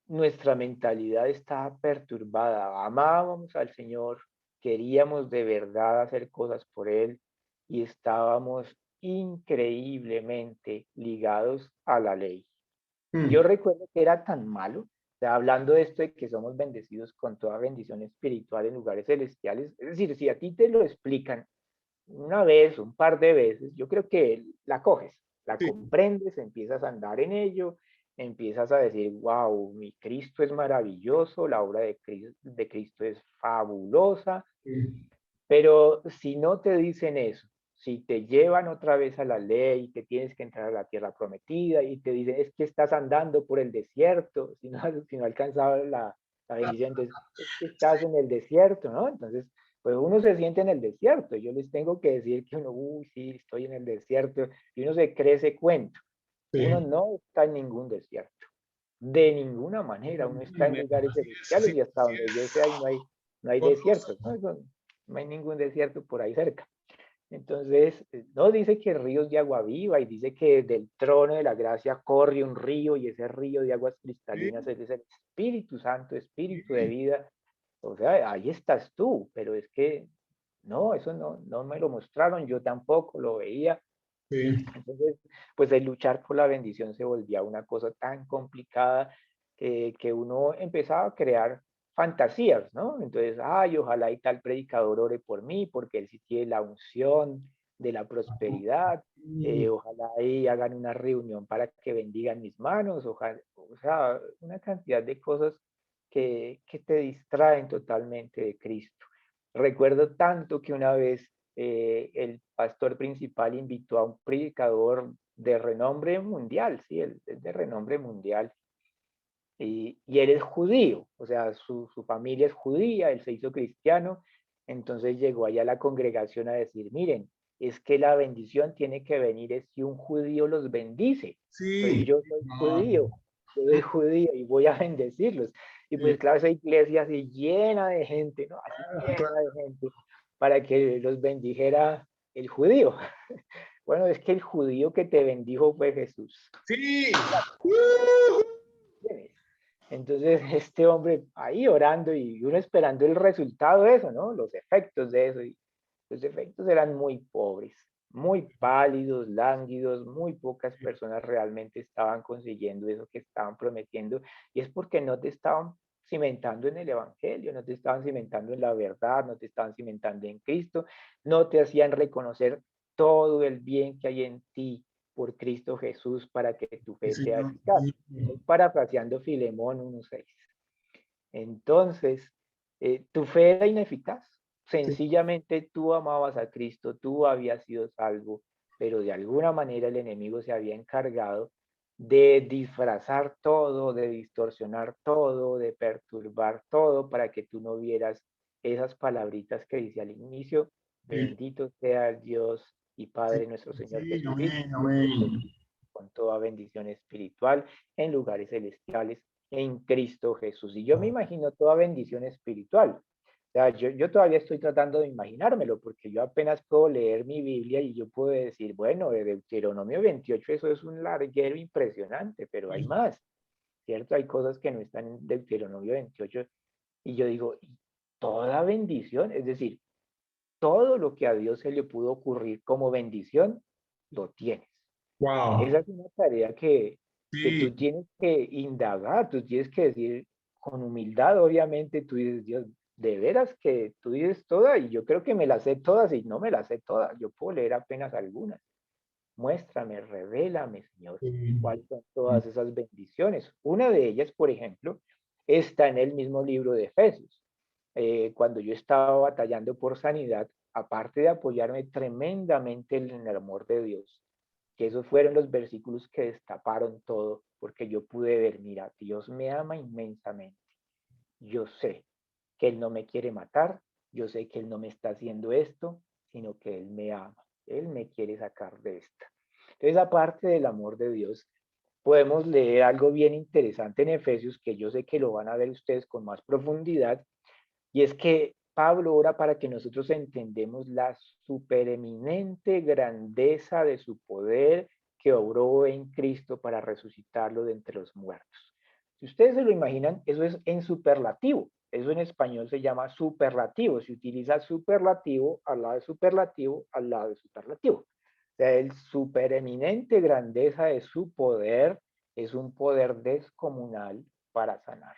nuestra mentalidad está perturbada. Amábamos al Señor, queríamos de verdad hacer cosas por Él y estábamos increíblemente ligados a la ley. Yo recuerdo que era tan malo, o sea, hablando de esto de que somos bendecidos con toda bendición espiritual en lugares celestiales, es decir, si a ti te lo explican una vez, un par de veces, yo creo que la coges, la Sí, comprendes, empiezas a andar en ello, empiezas a decir, wow, mi Cristo es maravilloso, la obra de Cristo es fabulosa, sí, pero si no te dicen eso, si te llevan otra vez a la ley, que tienes que entrar a la tierra prometida y te dicen, es que estás andando por el desierto, si no alcanzaba la bendición, entonces es que estás en el desierto, ¿no? Entonces, pues uno se siente en el desierto. Yo les tengo que decir que uno, uy, sí, estoy en el desierto, y uno se cree ese cuento. Uno sí. no está en ningún desierto. De ninguna manera, uno está en lugares Así es, así celestiales y hasta así donde yo es. sé, ahí no hay Poderoso. desiertos, ¿no? No hay ningún desierto por ahí cerca. Entonces, no dice que ríos de agua viva y dice que del trono de la gracia corre un río y ese río de aguas Sí, cristalinas es el Espíritu Santo, Espíritu de sí, vida. O sea, ahí estás tú, pero es que no, eso no me lo mostraron, yo tampoco lo veía. sí. Entonces, pues el luchar por la bendición se volvía una cosa tan complicada que uno empezaba a crear fantasías, ¿no? Entonces, ay, ojalá y tal predicador ore por mí, porque él sí tiene la unción de la prosperidad, ojalá y hagan una reunión para que bendigan mis manos, ojalá, o sea, una cantidad de cosas que te distraen totalmente de Cristo. Recuerdo tanto que una vez el pastor principal invitó a un predicador de renombre mundial, sí, él es de renombre mundial, y él es judío, o sea, su familia es judía, él se hizo cristiano, entonces llegó allá a la congregación a decir, miren, es que la bendición tiene que venir es si un judío los bendice. Entonces Sí. Ah, yo soy judío y voy a bendecirlos. Y sí, pues claro, esa iglesia así llena de gente, ¿no? Así llena claro. de gente para que los bendijera el judío. Bueno, es que el judío que te bendijo fue Jesús. Sí. Entonces, este hombre ahí orando y uno esperando el resultado de eso, ¿no? Los efectos de eso. Y los efectos eran muy pobres, muy pálidos, lánguidos, muy pocas personas realmente estaban consiguiendo eso que estaban prometiendo. Y es porque no te estaban cimentando en el Evangelio, no te estaban cimentando en la verdad, no te estaban cimentando en Cristo, no te hacían reconocer todo el bien que hay en ti por Cristo Jesús para que tu Sí, fe sea señor. eficaz. Estoy parafraseando Filemón 1:6. Entonces, tu fe era ineficaz. Sí. Sencillamente tú amabas a Cristo, tú habías sido salvo, pero de alguna manera el enemigo se había encargado de disfrazar todo, de distorsionar todo, de perturbar todo para que tú no vieras esas palabritas que dice al inicio: Sí, bendito sea el Dios y sí, Padre nuestro Señor sí, Jesucristo, amén, que nos amén. bendice con toda bendición espiritual en lugares celestiales en Cristo Jesús. Y yo me imagino toda bendición espiritual. O sea, yo todavía estoy tratando de imaginármelo, porque yo apenas puedo leer mi Biblia y yo puedo decir, bueno, de Deuteronomio 28 eso es un larguero impresionante, pero hay Sí. más, ¿cierto? Hay cosas que no están en Deuteronomio 28 y yo digo, toda bendición, es decir, todo lo que a Dios se le pudo ocurrir como bendición, lo tienes. Wow. Esa es una tarea que Sí, tú tienes que indagar, tú tienes que decir con humildad, obviamente, tú dices, Dios, de veras que tú dices todas, y yo creo que me las sé todas y no me las sé todas, yo puedo leer apenas algunas. Muéstrame, revélame, Señor, sí, cuáles son todas esas bendiciones. Una de ellas, por ejemplo, está en el mismo libro de Efesios. Cuando yo estaba batallando por sanidad, aparte de apoyarme tremendamente en el amor de Dios, que esos fueron los versículos que destaparon todo, porque yo pude ver, mira, Dios me ama inmensamente. Yo sé que Él no me quiere matar, yo sé que Él no me está haciendo esto, sino que Él me ama, Él me quiere sacar de esta. Entonces, aparte del amor de Dios, podemos leer algo bien interesante en Efesios, que yo sé que lo van a ver ustedes con más profundidad, y es que Pablo ora para que nosotros entendemos la supereminente grandeza de su poder que obró en Cristo para resucitarlo de entre los muertos. Si ustedes se lo imaginan, eso es en superlativo. Eso en español se llama superlativo. Se utiliza superlativo al lado de superlativo al lado de superlativo. O sea, el supereminente grandeza de su poder es un poder descomunal para sanar.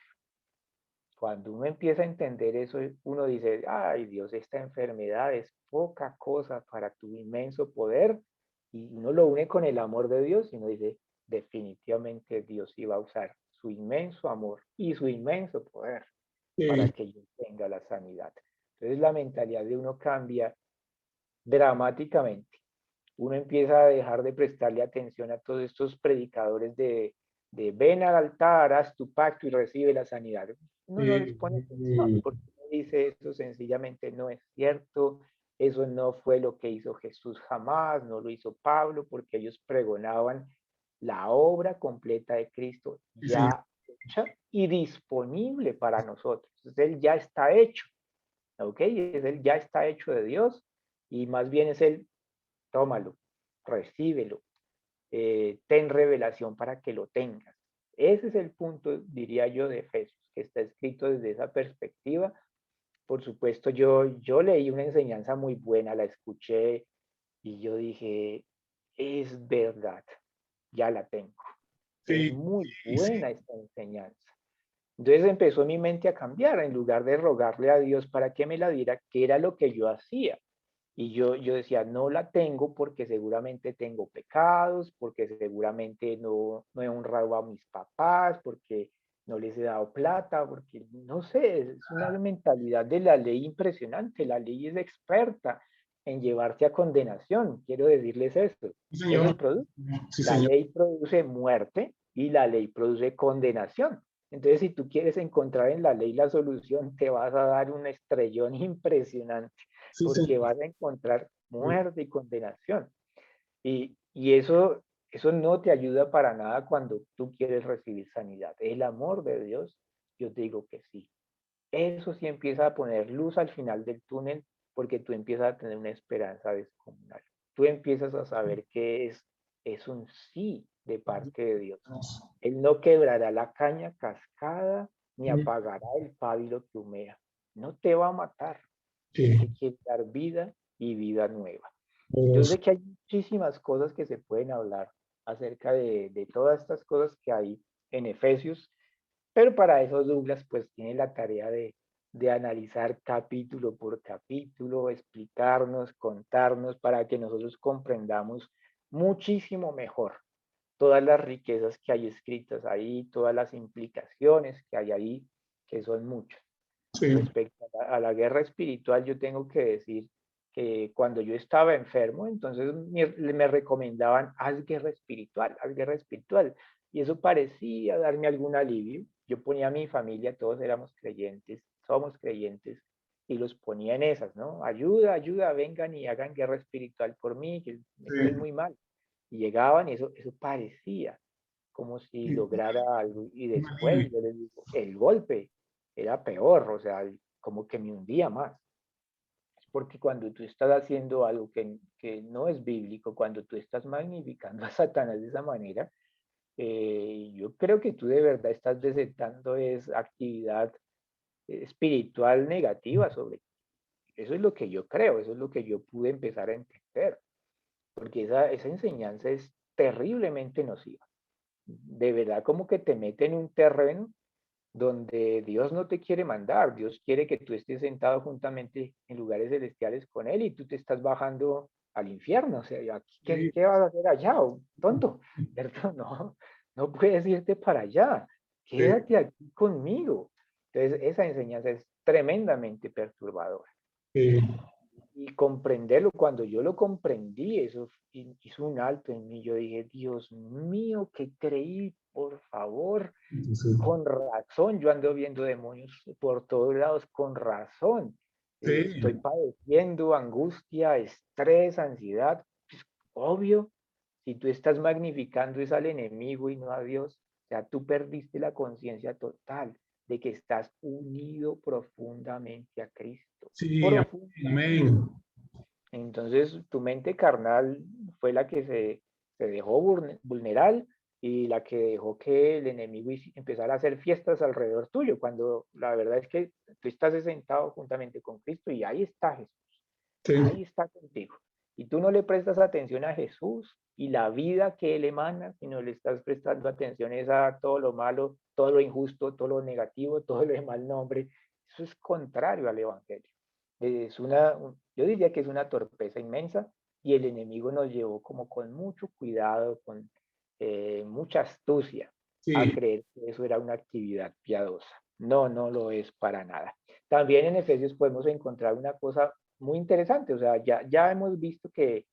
Cuando uno empieza a entender eso, uno dice, ay Dios, esta enfermedad es poca cosa para tu inmenso poder, y uno lo une con el amor de Dios y uno dice, definitivamente Dios iba a usar su inmenso amor y su inmenso poder para sí, que yo tenga la sanidad. Entonces la mentalidad de uno cambia dramáticamente. Uno empieza a dejar de prestarle atención a todos estos predicadores de ven al altar, haz tu pacto y recibe la sanidad. Uno no les sí, pone atención sí, porque uno dice eso sencillamente no es cierto, eso no fue lo que hizo Jesús jamás, no lo hizo Pablo, porque ellos pregonaban la obra completa de Cristo sí, señor. ya hecha y disponible para nosotros. Entonces, Él ya está hecho, ¿ok? Él ya está hecho de Dios y más bien es Él, tómalo, recíbelo, ten revelación para que lo tengas. Ese es el punto, diría yo, de Efesios, que está escrito desde esa perspectiva. Por supuesto, yo leí una enseñanza muy buena, la escuché y yo dije, es verdad, ya la tengo. Es Sí, muy sí, sí, buena esta enseñanza. Entonces empezó mi mente a cambiar, en lugar de rogarle a Dios para que me la diera, qué era lo que yo hacía. Y yo decía, no la tengo porque seguramente tengo pecados, porque seguramente no he honrado a mis papás, porque no les he dado plata, porque no sé, es una mentalidad de la ley impresionante. La ley es experta en llevarte a condenación. Quiero decirles esto. sí, ¿Qué señor. me produce? Sí, La señor. ley produce muerte y la ley produce condenación. Entonces, si tú quieres encontrar en la ley la solución, te vas a dar un estrellón impresionante Sí, porque señor. vas a encontrar muerte y condenación. Y eso no te ayuda para nada cuando tú quieres recibir sanidad. El amor de Dios, yo te digo que sí. Eso sí empieza a poner luz al final del túnel porque tú empiezas a tener una esperanza descomunal. Tú empiezas a saber que es un sí de parte de Dios. Él no quebrará la caña cascada ni apagará el pábilo que humea. No te va a matar. Él te Sí, quiere dar vida y vida nueva. Yo poderoso. sé que hay muchísimas cosas que se pueden hablar acerca de todas estas cosas que hay en Efesios, Pero para eso Douglas pues tiene la tarea de analizar capítulo por capítulo, explicarnos, contarnos, para que nosotros comprendamos muchísimo mejor todas las riquezas que hay escritas ahí, todas las implicaciones que hay ahí, que son muchas. Sí, Respecto a la guerra espiritual, yo tengo que decir que cuando yo estaba enfermo, entonces me recomendaban, haz guerra espiritual. Y eso parecía darme algún alivio. Yo ponía a mi familia, todos éramos creyentes, somos creyentes, y los ponía en esas, ¿no? Ayuda, ayuda, vengan y hagan guerra espiritual por mí, que estoy sí, muy mal. Y llegaban y eso parecía como si sí, lograra algo. Y un alivio. después, yo les digo, el golpe era peor, o sea, como que me hundía más. Es porque cuando tú estás haciendo algo que no es bíblico, cuando tú estás magnificando a Satanás de esa manera, yo creo que tú de verdad estás desatando esa actividad espiritual negativa sobre ti. Eso es lo que yo creo, eso es lo que yo pude empezar a entender, porque esa enseñanza es terriblemente nociva. De verdad como que te mete en un terreno donde Dios no te quiere mandar, Dios quiere que tú estés sentado juntamente en lugares celestiales con Él y tú te estás bajando al infierno. O sea, Sí, ¿qué vas a hacer allá, tonto? ¿Cierto? No, no puedes irte para allá, sí, quédate aquí conmigo. Entonces, esa enseñanza es tremendamente perturbadora. sí, Y comprenderlo, cuando yo lo comprendí, eso hizo un alto en mí. Yo dije, Dios mío, ¿qué creí? Por favor, sí, con razón, yo ando viendo demonios por todos lados, con razón. Estoy sí, padeciendo angustia, estrés, ansiedad. Pues, obvio, si tú estás magnificando es al enemigo y no a Dios, o sea, tú perdiste la conciencia total de que estás unido profundamente a Cristo. sí, Profundamente. amén. Entonces, tu mente carnal fue la que se dejó vulnerar y la que dejó que el enemigo empezara a hacer fiestas alrededor tuyo, cuando la verdad es que tú estás sentado juntamente con Cristo y ahí está Jesús, Sí, ahí está contigo. Y tú no le prestas atención a Jesús y la vida que Él emana, sino le estás prestando atención a todo lo malo, todo lo injusto, todo lo negativo, todo lo de mal nombre. Eso es contrario al Evangelio. Yo diría que es una torpeza inmensa y el enemigo nos llevó como con mucho cuidado, con mucha astucia a sí, creer que eso era una actividad piadosa. No, no lo es para nada. También en Efesios podemos encontrar una cosa muy interesante, o sea, ya hemos visto que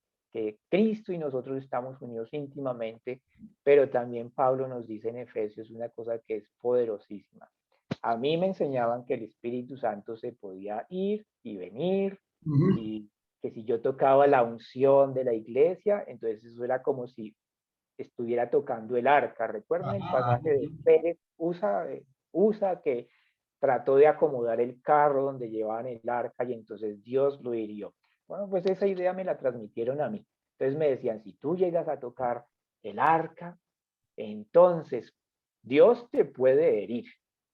Cristo y nosotros estamos unidos íntimamente, pero también Pablo nos dice en Efesios una cosa que es poderosísima. A mí me enseñaban que el Espíritu Santo se podía ir y venir ujú, y que si yo tocaba la unción de la iglesia, entonces eso era como si estuviera tocando el arca. ¿Recuerdan el ajá, pasaje de Pérez Usa que trató de acomodar el carro donde llevaban el arca y entonces Dios lo hirió? Bueno, pues esa idea me la transmitieron a mí. Entonces me decían, si tú llegas a tocar el arca, entonces Dios te puede herir.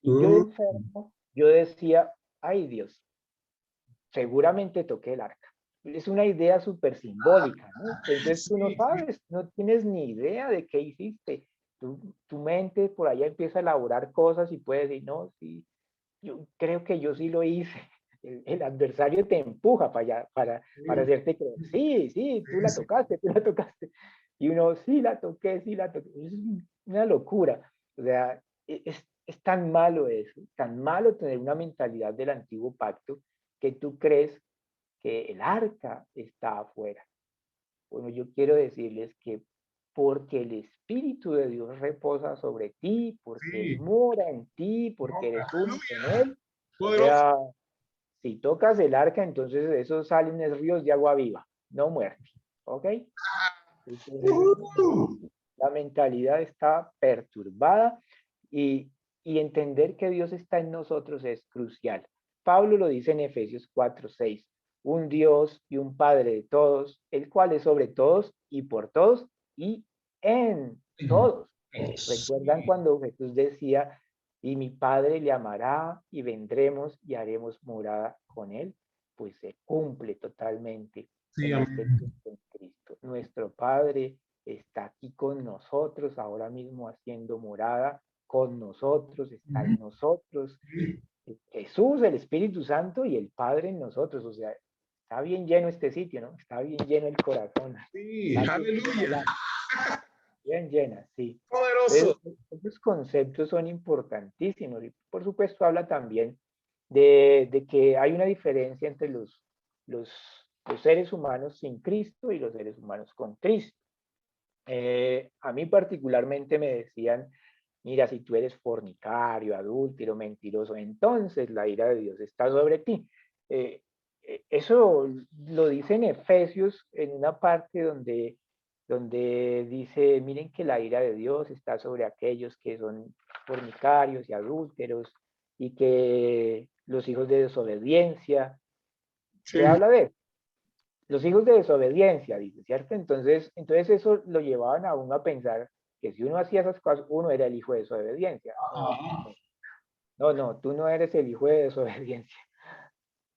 Y yo uh, enfermo, yo decía, ay Dios, seguramente toqué el arca. Es una idea súper simbólica, ¿no? Entonces tú no sí, sí, sabes, no tienes ni idea de qué hiciste. Tu mente por allá empieza a elaborar cosas y puede decir, no, sí, yo creo que yo sí lo hice. El adversario te empuja para allá, para sí, hacerte creer, sí, sí, tú la sí, tocaste, tú la tocaste. Y uno, sí la toqué, sí la toqué. Es una locura. O sea, es tan malo eso, tan malo tener una mentalidad del antiguo pacto que tú crees que el arca está afuera. Bueno, yo quiero decirles que porque el Espíritu de Dios reposa sobre ti, porque Él sí, mora en ti, no, porque eres uno con aleluya, Él, o poderoso. sea, si tocas el arca, entonces de esos salen ríos de agua viva, no muerte. ¿Ok? Entonces, Uh, la mentalidad está perturbada y, y entender que Dios está en nosotros es crucial. Pablo lo dice en Efesios 4:6, un Dios y un Padre de todos, el cual es sobre todos y por todos y en todos. ¿Recuerdan sí, cuando Jesús decía, y mi Padre le amará y vendremos y haremos morada con él? Pues se cumple totalmente sí, en este amén. tiempo en Cristo. Nuestro Padre está aquí con nosotros ahora mismo haciendo morada con nosotros, está en nosotros. Jesús, el Espíritu Santo y el Padre en nosotros. O sea, está bien lleno este sitio, ¿no? Está bien lleno el corazón. Sí, Está aleluya. bien llena, sí. Poderoso. Entonces, estos conceptos son importantísimos. Y por supuesto habla también de que hay una diferencia entre los seres humanos sin Cristo y los seres humanos con Cristo. A mí particularmente me decían, mira, si tú eres fornicario, adúltero, mentiroso, entonces la ira de Dios está sobre ti. Eso lo dice en Efesios, en una parte donde dice, miren que la ira de Dios está sobre aquellos que son fornicarios y adúlteros y que los hijos de desobediencia, se Sí, habla de eso. Los hijos de desobediencia, dice, ¿cierto? Entonces eso lo llevaban a uno a pensar que si uno hacía esas cosas, uno era el hijo de desobediencia. ajá, No, tú no eres el hijo de desobediencia.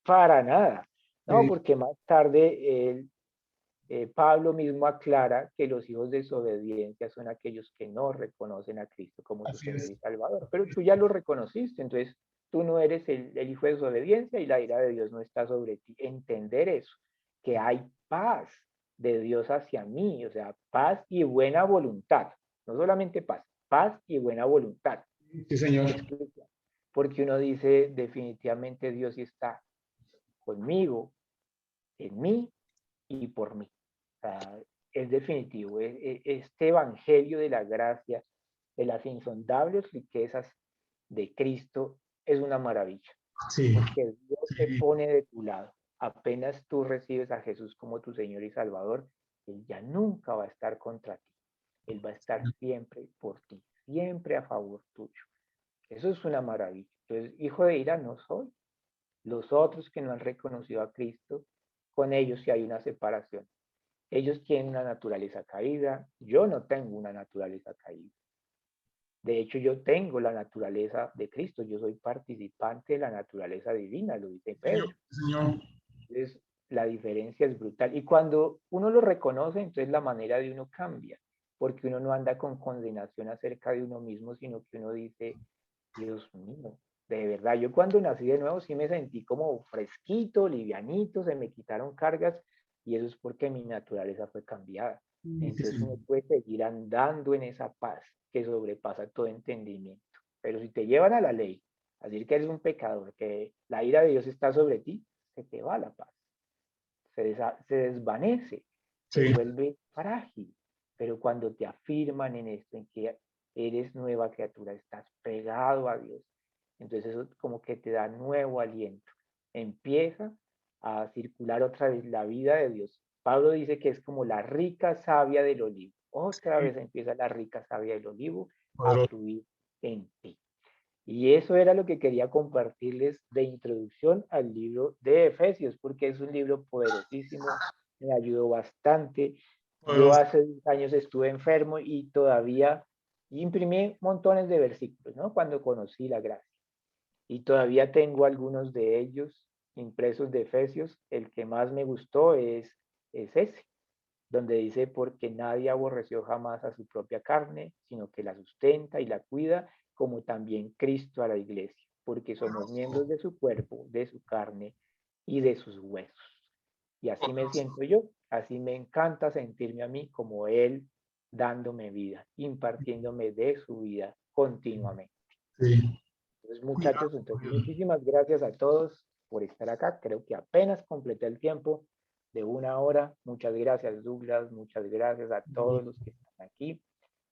Para nada. No, sí, porque más tarde Pablo mismo aclara que los hijos de desobediencia son aquellos que no reconocen a Cristo como su así Señor es. y Salvador. Pero tú ya lo reconociste, entonces tú no eres el hijo de desobediencia y la ira de Dios no está sobre ti. Entender eso, que hay paz de Dios hacia mí, o sea, paz y buena voluntad. No solamente paz, paz y buena voluntad. Sí, señor. Es crucial, porque uno dice definitivamente Dios sí está conmigo, en mí y por mí. O sea, es definitivo. Este evangelio de la gracia, de las insondables riquezas de Cristo, es una maravilla, Sí, porque Dios se sí, pone de tu lado. Apenas tú recibes a Jesús como tu Señor y Salvador, Él ya nunca va a estar contra ti. Él va a estar siempre por ti, siempre a favor tuyo. Eso es una maravilla. Entonces, hijo de ira no soy. Los otros que no han reconocido a Cristo, con ellos sí hay una separación. Ellos tienen una naturaleza caída, yo no tengo una naturaleza caída. De hecho, yo tengo la naturaleza de Cristo, yo soy participante de la naturaleza divina, lo dice señor, Pedro. señor. Entonces, la diferencia es brutal. Y cuando uno lo reconoce, entonces la manera de uno cambia, porque uno no anda con condenación acerca de uno mismo, sino que uno dice, Dios mío, de verdad, yo cuando nací de nuevo sí me sentí como fresquito, livianito, se me quitaron cargas y eso es porque mi naturaleza fue cambiada. Sí, sí, Entonces señor. uno puede seguir andando en esa paz que sobrepasa todo entendimiento. Pero si te llevan a la ley, a decir que eres un pecador, que la ira de Dios está sobre ti, se te va la paz, se desvanece, se Sí, vuelve frágil. Pero cuando te afirman en esto, en que eres nueva criatura, estás pegado a Dios, entonces eso como que te da nuevo aliento. Empieza a circular otra vez la vida de Dios. Pablo dice que es como la rica savia del olivo. Otra sí, vez empieza la rica savia del olivo a poderoso. fluir en ti. Y eso era lo que quería compartirles de introducción al libro de Efesios, porque es un libro poderosísimo, me ayudó bastante. Yo Poderoso. hace 10 años estuve enfermo y todavía imprimí montones de versículos, ¿no? Cuando conocí la gracia. Y todavía tengo algunos de ellos impresos de Efesios. El que más me gustó es ese, donde dice, porque nadie aborreció jamás a su propia carne, sino que la sustenta y la cuida, como también Cristo a la iglesia, porque somos miembros de su cuerpo, de su carne y de sus huesos. Y así me Poderoso. siento yo, así me encanta sentirme a mí como Él dándome vida, impartiéndome de su vida continuamente. Sí. Entonces, Cuidado, muchachos, entonces Dios. muchísimas gracias a todos por estar acá. Creo que apenas completé el tiempo de 1 hora. Muchas gracias, Douglas. Muchas gracias a todos los que están aquí.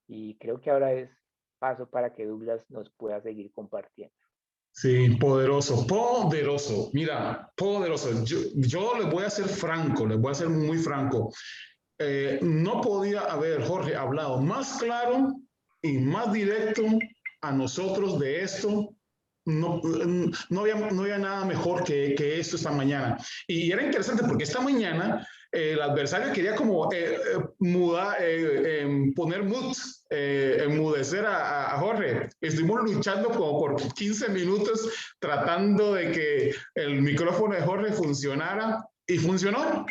Y creo que ahora es paso para que Douglas nos pueda seguir compartiendo. Sí, poderoso, poderoso. Mira, poderoso. Yo les voy a ser franco, les voy a ser muy franco. No podía haber, Jorge, hablado más claro y más directo a nosotros de esto. No, no había nada mejor que esto esta mañana. Y era interesante porque esta mañana el adversario quería como poner mute, enmudecer a Jorge. Estuvimos luchando como por 15 minutos tratando de que el micrófono de Jorge funcionara Y funcionó.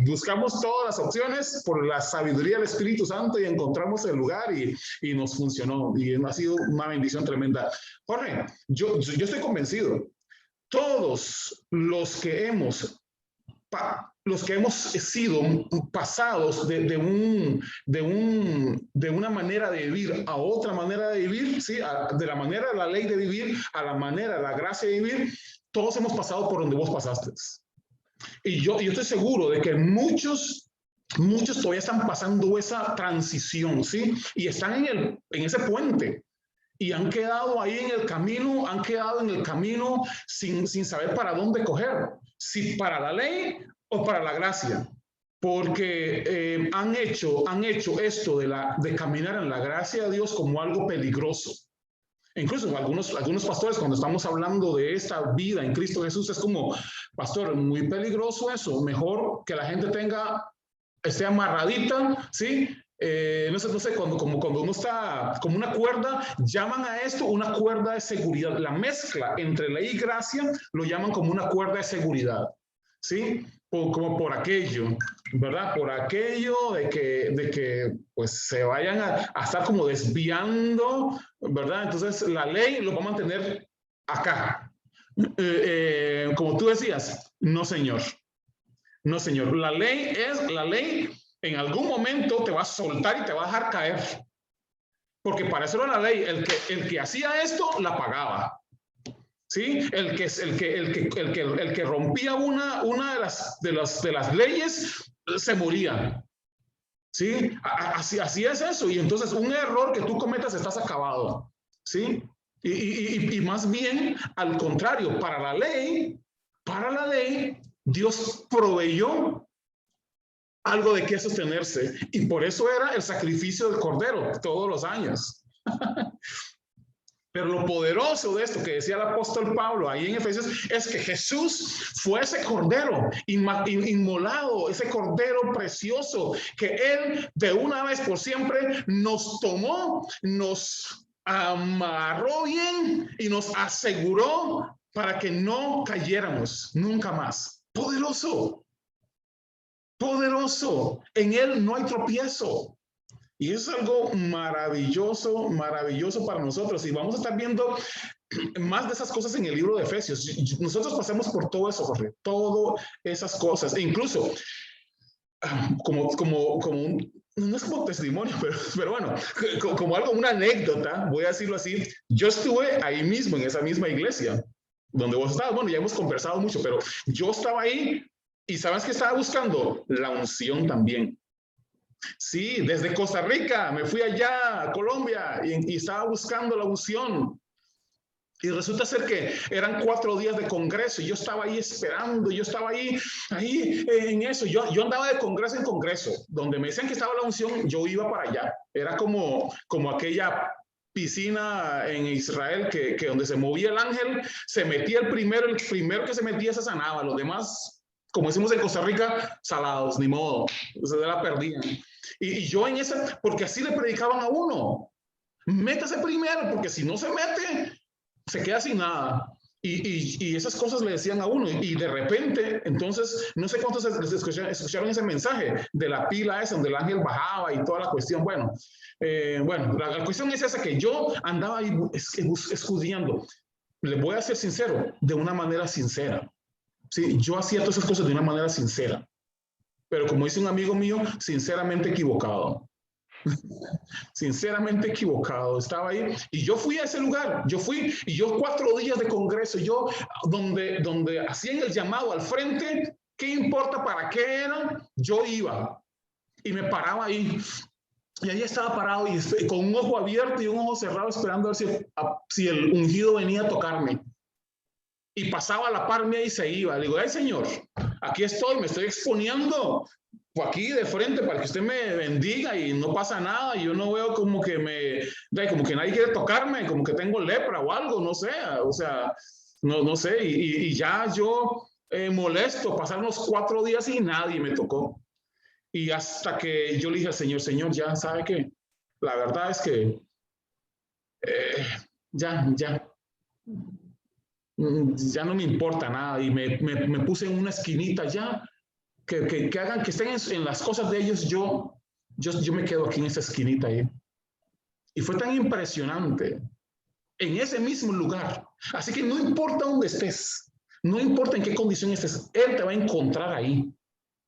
Buscamos todas las opciones por la sabiduría del Espíritu Santo y encontramos el lugar y nos funcionó. Y ha sido una bendición tremenda. Jorge, yo estoy convencido. Todos los que hemos sido pasados de una manera de vivir a otra manera de vivir, ¿sí? De la manera de la ley de vivir a la manera de la gracia de vivir, todos hemos pasado por donde vos pasaste. Y yo estoy seguro de que muchos todavía están pasando esa transición, ¿sí? Y están en ese puente. Y han quedado ahí en el camino, sin saber para dónde coger, si para la ley o para la gracia, porque han hecho esto de caminar en la gracia de Dios como algo peligroso. Incluso algunos pastores, cuando estamos hablando de esta vida en Cristo Jesús, es como, pastor, muy peligroso eso, mejor que la gente esté amarradita, ¿sí? No sé, cuando uno está como una cuerda, llaman a esto una cuerda de seguridad. La mezcla entre ley y gracia lo llaman como una cuerda de seguridad, ¿sí? Como por aquello, ¿verdad? Por aquello de que pues se vayan a estar como desviando, ¿verdad? Entonces la ley lo va a mantener acá. Como tú decías, no señor. No señor, la ley en algún momento te va a soltar y te va a dejar caer. Porque para eso era la ley. El que hacía esto, la pagaba. ¿Sí? El que rompía una de las leyes, se moría. ¿Sí? Así es eso. Y entonces un error que tú cometas, estás acabado. ¿Sí? Y más bien, al contrario, para la ley, Dios proveyó algo de qué sostenerse. Y por eso era el sacrificio del Cordero todos los años. Pero lo poderoso de esto que decía el apóstol Pablo ahí en Efesios es que Jesús fue ese Cordero inmolado, ese Cordero precioso que Él de una vez por siempre nos tomó, nos amarró bien y nos aseguró para que no cayéramos nunca más. Poderoso. Poderoso, en Él no hay tropiezo. Y eso es algo maravilloso, maravilloso para nosotros. Y vamos a estar viendo más de esas cosas en el libro de Efesios. Nosotros pasamos por todo eso, Jorge, todas esas cosas. E incluso, no es como testimonio, pero bueno, como algo, una anécdota, voy a decirlo así. Yo estuve ahí mismo, en esa misma iglesia, donde vos estabas. Bueno, ya hemos conversado mucho, pero yo estaba ahí. ¿Y sabes qué estaba buscando? La unción también. Sí, desde Costa Rica me fui allá a Colombia y estaba buscando la unción. Y resulta ser que eran 4 días de congreso y yo estaba ahí esperando, yo estaba ahí en eso. Yo andaba de congreso en congreso. Donde me decían que estaba la unción, yo iba para allá. Era como aquella piscina en Israel que donde se movía el ángel, se metía el primero que se metía se sanaba. Los demás, como decimos en Costa Rica, salados, ni modo, se la perdían. Y yo en esa, porque así le predicaban a uno, métase primero, porque si no se mete, se queda sin nada. Y esas cosas le decían a uno, y de repente, entonces, no sé cuántos escucharon ese mensaje de la pila esa, donde el ángel bajaba y toda la cuestión. Bueno, la cuestión es esa, que yo andaba ahí escudriñando. Les voy a ser sincero, de una manera sincera. Sí, yo hacía todas esas cosas de una manera sincera, pero como dice un amigo mío, sinceramente equivocado. Sinceramente equivocado. Estaba ahí y yo fui a ese lugar. Yo fui y yo 4 días de congreso, yo donde hacían el llamado al frente, ¿qué importa para qué era? Yo iba y me paraba ahí. Y ahí estaba parado y con un ojo abierto y un ojo cerrado esperando a ver si el ungido venía a tocarme. Y pasaba a la par mía y se iba. Le digo, ay Señor, aquí estoy, me estoy exponiendo aquí de frente para que usted me bendiga y no pasa nada. Y yo no veo como que nadie quiere tocarme, como que tengo lepra o algo, no sé. O sea, no sé. Y ya yo molesto, pasaron los 4 días y nadie me tocó. Y hasta que yo le dije al Señor, Señor, ya sabe que la verdad es que ya no me importa nada y me puse en una esquinita ya que hagan, que estén en las cosas de ellos, yo me quedo aquí en esa esquinita ahí. Y fue tan impresionante en ese mismo lugar. Así que no importa dónde estés, no importa en qué condición estés, Él te va a encontrar ahí,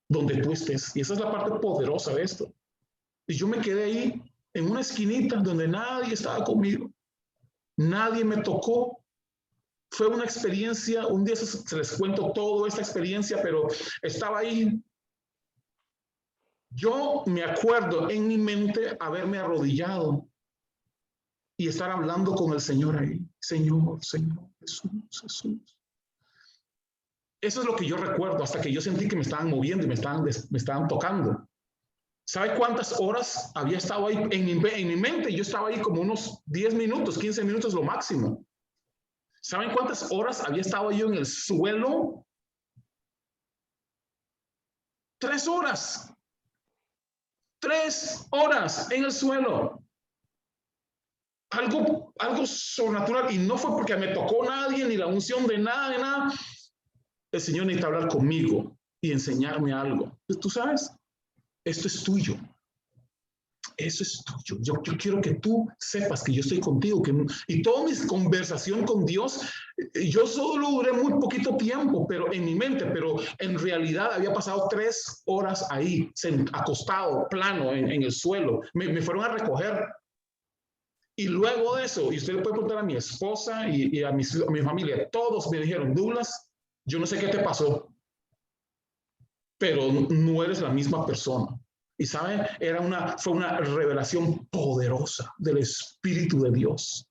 donde tú estés. Y esa es la parte poderosa de esto. Y yo me quedé ahí, en una esquinita donde nadie estaba conmigo. Nadie me tocó. Fue una experiencia, un día se les cuento toda esta experiencia, pero estaba ahí. Yo me acuerdo en mi mente haberme arrodillado y estar hablando con el Señor ahí. Señor, Señor, Jesús, Jesús. Eso es lo que yo recuerdo, hasta que yo sentí que me estaban moviendo y me estaban tocando. ¿Sabe cuántas horas había estado ahí? En mi mente yo estaba ahí como unos 10 minutos, 15 minutos lo máximo. ¿Saben cuántas horas había estado yo en el suelo? 3 horas. 3 horas en el suelo. Algo sobrenatural. Y no fue porque me tocó nadie, ni la unción de nada, de nada. El Señor necesita hablar conmigo y enseñarme algo. ¿Tú sabes? Esto es tuyo. Eso es tuyo. Yo quiero que tú sepas que yo estoy contigo. Y toda mi conversación con Dios, yo solo duré muy poquito tiempo, pero en mi mente, pero en realidad había pasado 3 horas ahí, acostado, plano, en el suelo. Me fueron a recoger. Y luego de eso, y usted le puede preguntar a mi esposa y a mi familia, todos me dijeron, Douglas, yo no sé qué te pasó, pero no eres la misma persona. Y saben, fue una revelación poderosa del Espíritu de Dios.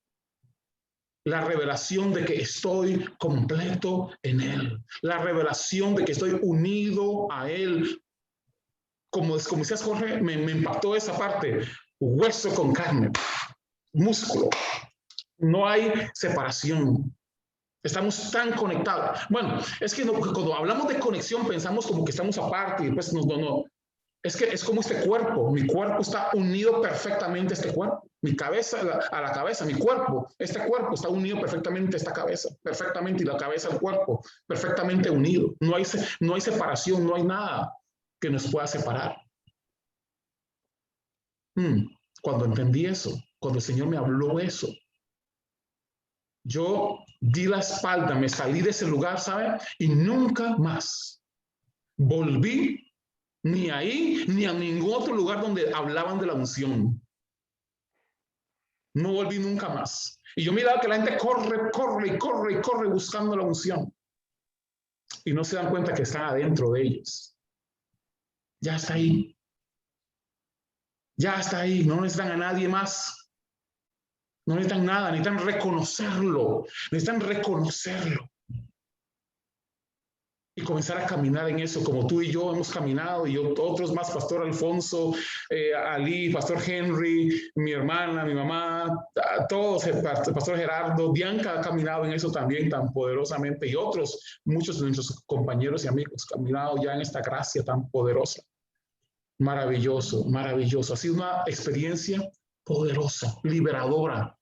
La revelación de que estoy completo en Él. La revelación de que estoy unido a Él. Como decías, Jorge, me impactó esa parte. Hueso con carne, músculo. No hay separación. Estamos tan conectados. Bueno, es que cuando hablamos de conexión pensamos como que estamos aparte y después no. Es que es como este cuerpo. Mi cuerpo está unido perfectamente a este cuerpo. Mi cabeza a la cabeza, mi cuerpo. Este cuerpo está unido perfectamente a esta cabeza. Perfectamente, y la cabeza al cuerpo. Perfectamente unido. No hay separación, no hay nada que nos pueda separar. Cuando entendí eso, cuando el Señor me habló eso, yo di la espalda, me salí de ese lugar, ¿sabe? Y nunca más volví ni ahí, ni a ningún otro lugar donde hablaban de la unción. No volví nunca más. Y yo miraba que la gente corre buscando la unción. Y no se dan cuenta que están adentro de ellos. Ya está ahí. Ya está ahí. No necesitan a nadie más. No necesitan nada. Necesitan reconocerlo. Necesitan reconocerlo. Y comenzar a caminar en eso, como tú y yo hemos caminado, y otros más, Pastor Alfonso, Ali, Pastor Henry, mi hermana, mi mamá, todos, Pastor Gerardo, Bianca ha caminado en eso también tan poderosamente, y muchos de nuestros compañeros y amigos han caminado ya en esta gracia tan poderosa. Maravilloso, maravilloso. Ha sido una experiencia poderosa, liberadora.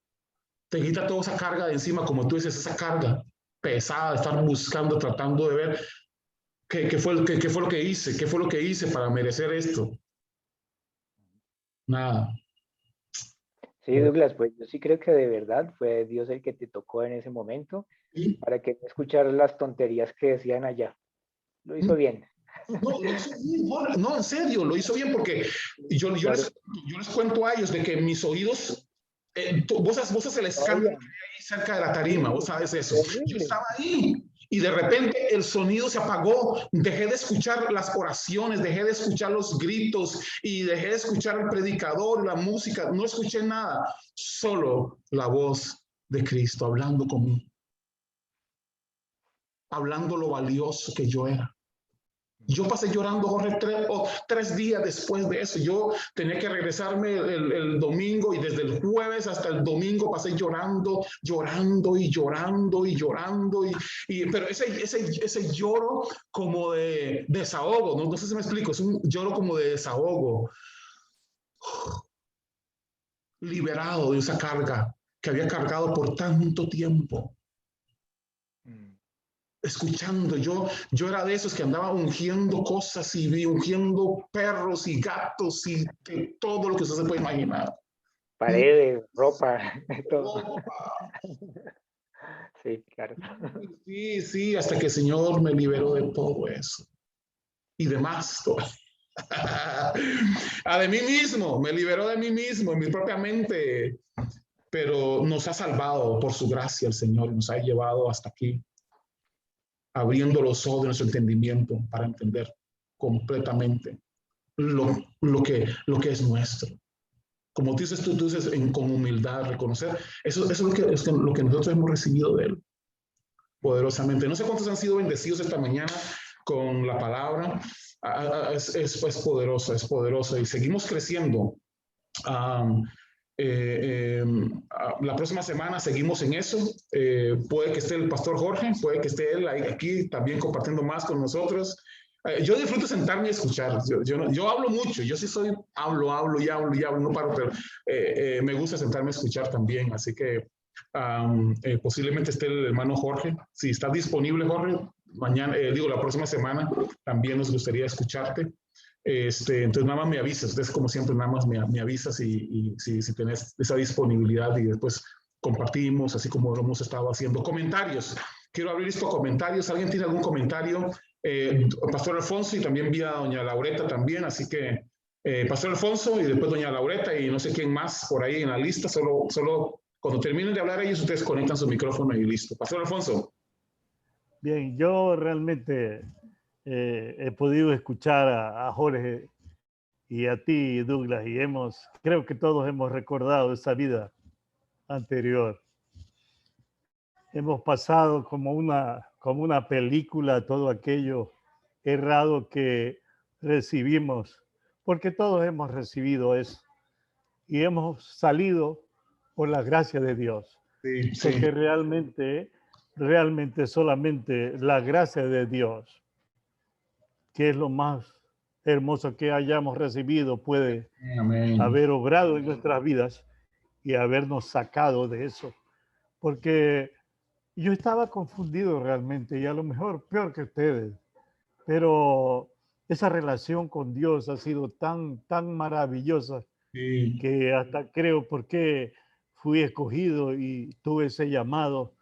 Te quita toda esa carga de encima, como tú dices, esa carga pesada de estar buscando, tratando de ver ¿Qué fue lo que hice? ¿Qué fue lo que hice para merecer esto? Nada. Sí, Douglas, pues yo sí creo que de verdad fue Dios el que te tocó en ese momento para que no escucharas las tonterías que decían allá. Lo hizo bien. No, lo hizo bien, no, en serio, lo hizo bien porque yo les cuento a ellos de que mis oídos, vos haces el escándalo ahí cerca de la tarima, vos sabes eso. Yo estaba ahí. Y de repente el sonido se apagó, dejé de escuchar las oraciones, dejé de escuchar los gritos y dejé de escuchar el predicador, la música, no escuché nada, solo la voz de Cristo hablando conmigo, hablando lo valioso que yo era. Yo pasé llorando, Jorge, 3 días después de eso. Yo tenía que regresarme el domingo y desde el jueves hasta el domingo pasé llorando. Pero ese lloro como de desahogo, no sé si me explico, es un lloro como de desahogo. Liberado de esa carga que había cargado por tanto tiempo. escuchando. Yo era de esos que andaba ungiendo cosas y ungiendo perros y gatos y todo lo que usted se puede imaginar. Paredes, ropa, todo. Opa. Sí, claro. Sí, sí, hasta que el Señor me liberó de todo eso y demás. De mí mismo, me liberó de mí mismo, en mi propia mente, pero nos ha salvado por su gracia el Señor y nos ha llevado hasta aquí, abriendo los ojos de nuestro entendimiento para entender completamente lo que es nuestro. Como tú dices con humildad, reconocer, eso es lo que nosotros hemos recibido de Él, poderosamente. No sé cuántos han sido bendecidos esta mañana con la palabra. Es poderosa, es poderosa y seguimos creciendo. Um, la próxima semana seguimos en eso. Puede que esté el pastor Jorge, puede que esté él aquí también compartiendo más con nosotros. Yo disfruto sentarme y escuchar. Yo hablo mucho, yo sí soy, hablo y hablo y hablo, no paro, pero me gusta sentarme a escuchar también. Así que posiblemente esté el hermano Jorge. Si está disponible, Jorge, mañana, la próxima semana también nos gustaría escucharte. Entonces nada más me avisas, entonces como siempre nada más me avisas y si tenés esa disponibilidad y después compartimos, así como lo hemos estado haciendo. Comentarios, quiero abrir estos comentarios, ¿alguien tiene algún comentario? Pastor Alfonso y también vía doña Laureta también, así que Pastor Alfonso y después doña Laureta y no sé quién más por ahí en la lista, solo cuando terminen de hablar ellos ustedes conectan su micrófono y listo. Pastor Alfonso. Bien, yo realmente he podido escuchar a Jorge y a ti, Douglas, y creo que todos hemos recordado esa vida anterior. Hemos pasado como una película todo aquello errado que recibimos, porque todos hemos recibido eso y hemos salido por la gracia de Dios, Sí, porque sí. realmente solamente la gracia de Dios, que es lo más hermoso que hayamos recibido, puede Amén. haber obrado en nuestras vidas y habernos sacado de eso. Porque yo estaba confundido realmente y a lo mejor peor que ustedes, pero esa relación con Dios ha sido tan maravillosa Sí. que hasta creo porque fui escogido y tuve ese llamado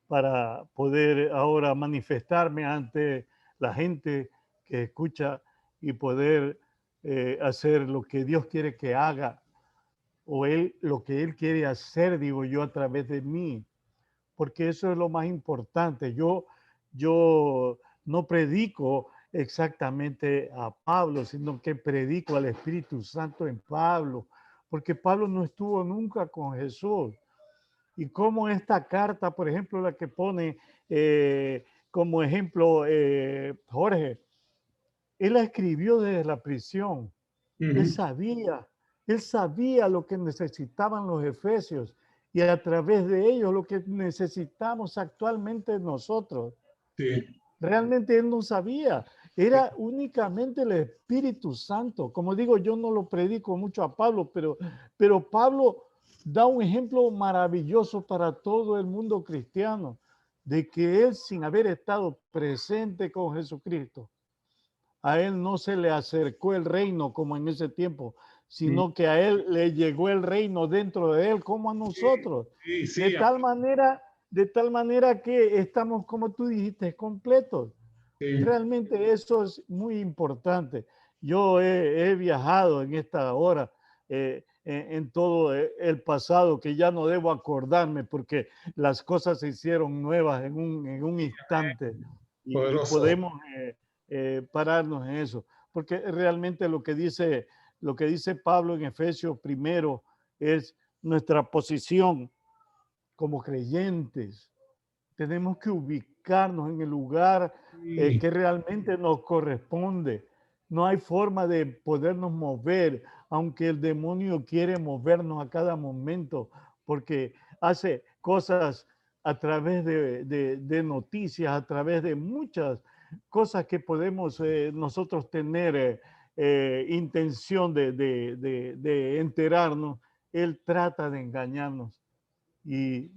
para poder ahora manifestarme ante la gente que escucha y poder hacer lo que Dios quiere que haga o lo que Él quiere hacer, digo yo, a través de mí, porque eso es lo más importante. Yo no predico exactamente a Pablo, sino que predico al Espíritu Santo en Pablo, porque Pablo no estuvo nunca con Jesús. Y como esta carta, por ejemplo, la que pone como ejemplo Jorge, él la escribió desde la prisión. Él Uh-huh. sabía, él sabía lo que necesitaban los efesios y a través de ellos lo que necesitamos actualmente nosotros. Sí. Realmente él no sabía, era únicamente el Espíritu Santo. Como digo, yo no lo predico mucho a Pablo, pero Pablo da un ejemplo maravilloso para todo el mundo cristiano, de que él, sin haber estado presente con Jesucristo, a él no se le acercó el reino como en ese tiempo, sino que a él le llegó el reino dentro de él como a nosotros. Sí, De sí, tal manera que estamos, como tú dijiste, completos. sí. Realmente eso es muy importante. Yo he viajado en esta hora, en todo el pasado, que ya no debo acordarme porque las cosas se hicieron nuevas en un instante y Poderoso. podemos pararnos en eso. Porque realmente lo que dice Pablo en Efesios primero es nuestra posición como creyentes. Tenemos que ubicarnos en el lugar Sí, que realmente nos corresponde. No hay forma de podernos mover, aunque el demonio quiere movernos a cada momento, porque hace cosas a través de noticias, a través de muchas cosas que podemos nosotros tener intención de enterarnos. Él trata de engañarnos y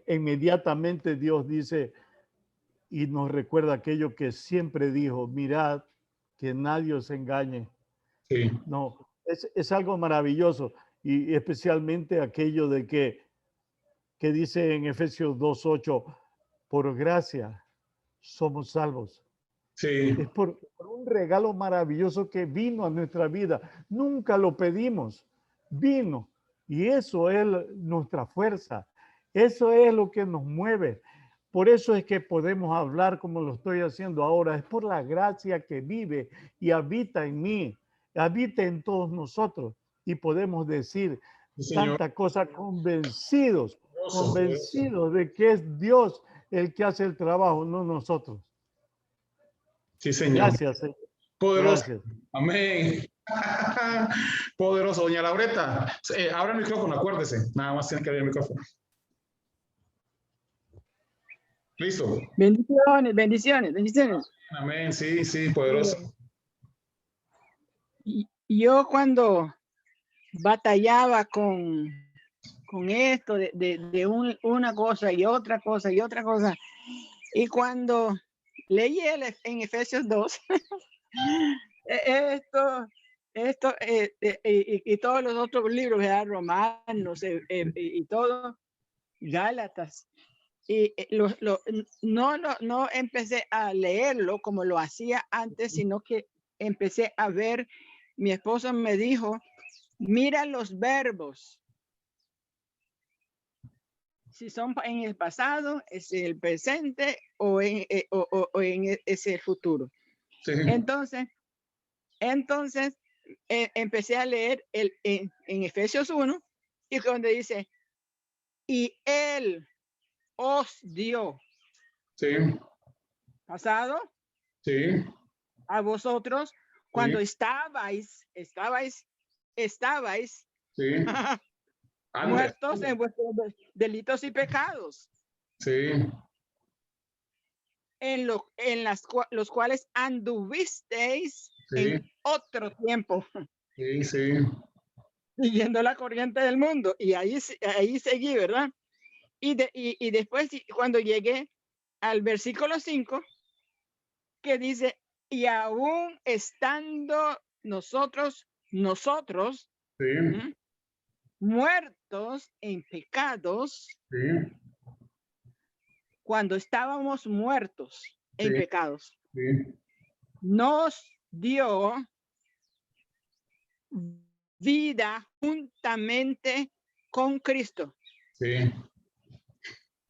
inmediatamente Dios dice, y nos recuerda aquello que siempre dijo, mirad que nadie os engañe. Sí, No, es algo maravilloso y especialmente aquello de que dice en Efesios 2:8, por gracia somos salvos. sí, Es por un regalo maravilloso que vino a nuestra vida. Nunca lo pedimos, vino. Y eso es nuestra fuerza. Eso es lo que nos mueve. Por eso es que podemos hablar como lo estoy haciendo ahora. Es por la gracia que vive y habita en mí, habita en todos nosotros. Y podemos decir sí, señor. tanta cosa convencidos, Poderoso, poderoso. convencidos de que es Dios el que hace el trabajo, no nosotros. Sí, señor. Gracias, Señor. Poderoso. Gracias. Amén. Poderoso. Doña Laureta, abra el micrófono, acuérdese. Nada más tiene que abrir el micrófono. Listo. Bendiciones, bendiciones, bendiciones. Amén. Sí, sí, poderoso. Y yo cuando batallaba con esto de una cosa y otra cosa y otra cosa, y cuando leí en Efesios 2, esto y todos los otros libros, ¿verdad? Romanos y todo, Gálatas, y no empecé a leerlo como lo hacía antes, sino que empecé a ver, mi esposo me dijo, mira los verbos. Si son en el pasado, es el presente o es el futuro. Sí. Entonces empecé a leer en Efesios 1 y donde dice, y él os dio, Sí. pasado, Sí. a vosotros cuando Sí. estabais Sí. Antes. muertos en vuestros delitos y pecados, Sí. en los cuales anduvisteis Sí. en otro tiempo, Sí. Sí. siguiendo la corriente del mundo. Y ahí seguí, ¿verdad? Y después, cuando llegué al versículo 5, que dice, y aún estando nosotros, Sí. ¿m? muertos en pecados, Sí. cuando estábamos muertos en Sí. pecados, Sí. nos dio vida juntamente con Cristo. Sí.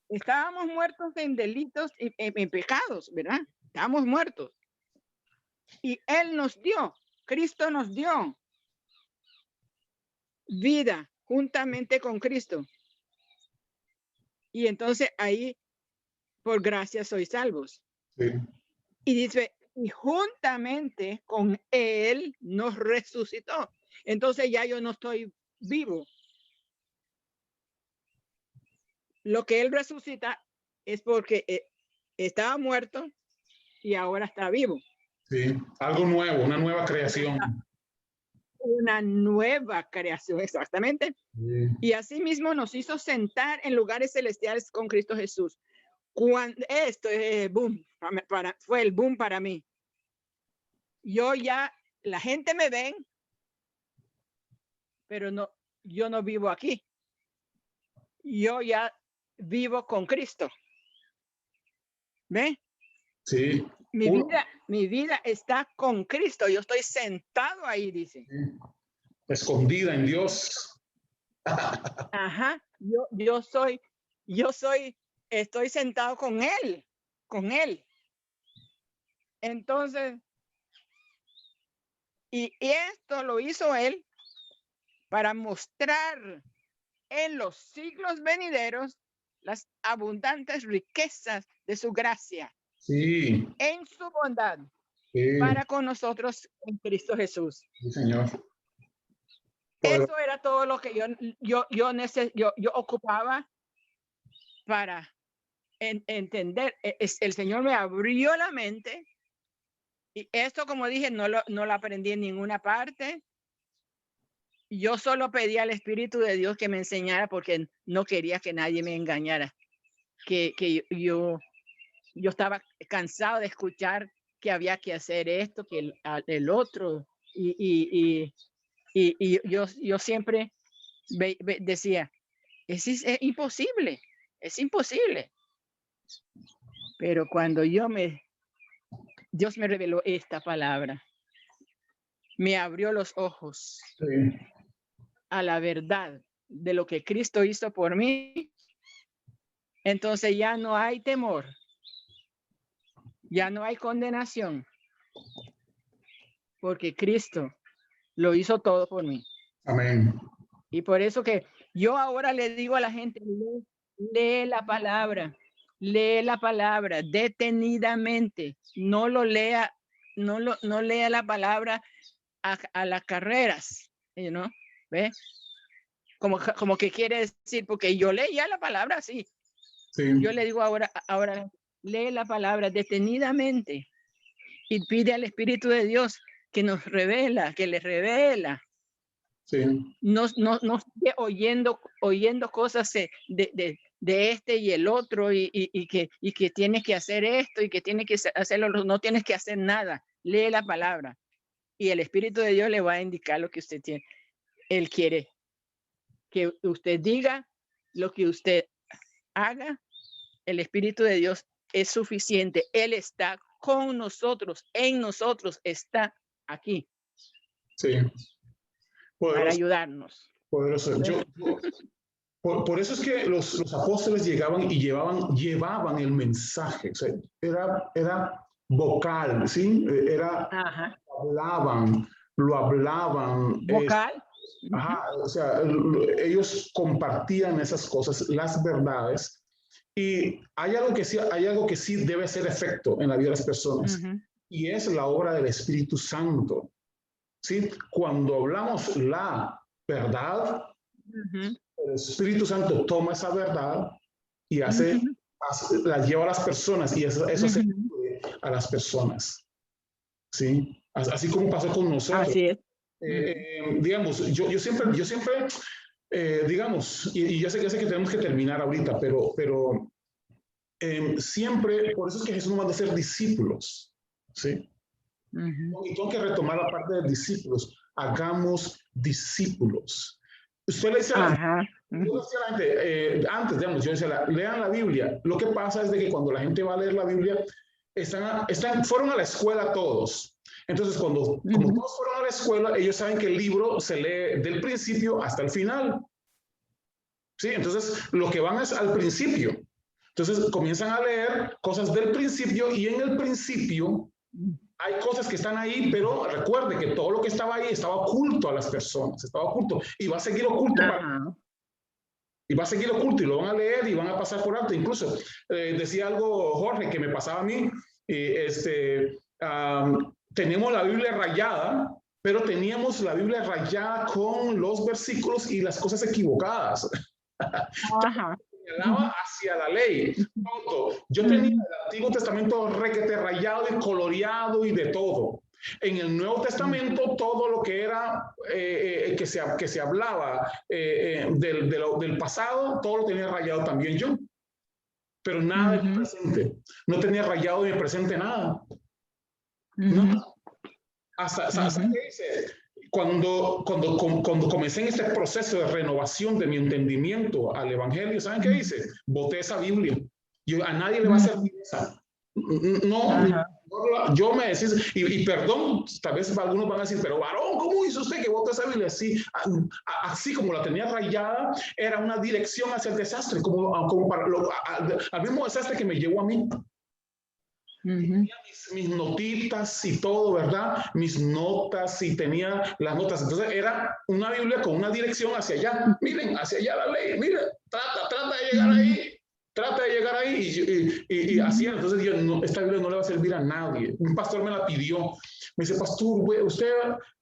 Estábamos muertos en delitos y en pecados, ¿verdad? Estábamos muertos. Y Él nos dio, Cristo nos dio vida juntamente con Cristo. Y entonces ahí, por gracia, sois salvos. Sí. Y dice, y juntamente con Él nos resucitó. Entonces ya yo no estoy vivo. Lo que Él resucita es porque estaba muerto y ahora está vivo. Sí. Algo nuevo, una nueva creación. Una nueva creación, exactamente. Sí. Y asimismo nos hizo sentar en lugares celestiales con Cristo Jesús. Cuando esto es boom, fue el boom para mí. Yo ya, la gente me ven, pero no, yo no vivo aquí. Yo ya vivo con Cristo. ¿Ve? Sí. Mi vida está con Cristo. Yo estoy sentado ahí, dice. Escondida en Dios. Ajá. Estoy sentado con Él. Entonces, y esto lo hizo Él para mostrar en los siglos venideros las abundantes riquezas de su gracia. Sí. En su bondad. Sí. Para con nosotros en Cristo Jesús. Sí, Señor. Eso era todo lo que yo ocupaba para entender. El Señor me abrió la mente y esto, como dije, no lo aprendí en ninguna parte. Yo solo pedí al Espíritu de Dios que me enseñara porque no quería que nadie me engañara, que yo estaba cansado de escuchar que había que hacer esto, que el otro. Y yo siempre decía, es imposible, es imposible. Pero cuando Dios me reveló esta palabra, me abrió los ojos a la verdad de lo que Cristo hizo por mí. Entonces ya no hay temor, ya no hay condenación, porque Cristo lo hizo todo por mí. Amén. Y por eso que yo ahora le digo a la gente, lee la palabra detenidamente, no lea la palabra a las carreras, ¿no? ¿Ve? Como que quiere decir, porque yo leía la palabra así. Sí. Yo le digo ahora, lee la palabra detenidamente y pide al Espíritu de Dios que nos revela, que le revela. Sí. No sigue oyendo cosas de este y el otro y que tienes que hacer esto y que tienes que hacerlo. No tienes que hacer nada. Lee la palabra y el Espíritu de Dios le va a indicar lo que usted tiene. Él quiere que usted diga, lo que usted haga. El Espíritu de Dios es suficiente. Él está con nosotros, en nosotros, está aquí. Sí. Poderoso, para ayudarnos. Poderoso. Por eso es que los apóstoles llegaban y llevaban el mensaje. O sea, era vocal, ¿sí? Lo hablaban. Vocal. O sea, ellos compartían esas cosas, las verdades. Y hay algo que sí debe ser efecto en la vida de las personas. Y es la obra del Espíritu Santo. ¿Sí? Cuando hablamos la verdad, el Espíritu Santo toma esa verdad y la lleva a las personas y eso se incluye a las personas. ¿Sí? Así como pasó con nosotros. Así es. Digamos, yo siempre digamos, y ya sé que tenemos que terminar ahorita, pero siempre, por eso es que Jesús nos manda a ser discípulos. ¿Sí? Y tengo que retomar la parte de discípulos. Hagamos discípulos. Usted le dice a la gente, antes, digamos, yo decía, lean la Biblia. Lo que pasa es de que cuando la gente va a leer la Biblia, fueron a la escuela todos. Entonces, como todos fueron a la escuela, ellos saben que el libro se lee del principio hasta el final. ¿Sí? Entonces, lo que van es al principio. Entonces, comienzan a leer cosas del principio y en el principio hay cosas que están ahí, pero recuerde que todo lo que estaba ahí estaba oculto a las personas, estaba oculto y va a seguir oculto. Y va a seguir oculto y lo van a leer y van a pasar por alto. Incluso decía algo Jorge que me pasaba a mí, tenemos la Biblia rayada, pero teníamos la Biblia rayada con los versículos y las cosas equivocadas. Hacia la ley. Yo tenía el Antiguo Testamento requete rayado y coloreado y de todo. En el Nuevo Testamento todo lo que era que se hablaba del pasado, todo lo tenía rayado también yo. Pero nada de mi presente. No tenía rayado de mi presente nada. No. Hasta que dice, cuando comencé en este proceso de renovación de mi entendimiento al Evangelio, ¿saben qué dice? Boté esa Biblia. A nadie le va a servir esa. Yo me decís, y perdón, tal vez algunos van a decir, pero varón, ¿cómo hizo usted que botó esa Biblia? Así como la tenía rayada, era una dirección hacia el desastre, como al mismo desastre que me llevó a mí. Tenía mis notitas y todo, ¿verdad? Mis notas y tenía las notas. Entonces era una Biblia con una dirección hacia allá. Miren, hacia allá la ley. Miren, trata de llegar ahí. Trata de llegar ahí. Y así. Entonces esta Biblia no le va a servir a nadie. Un pastor me la pidió. Me dice, pastor, usted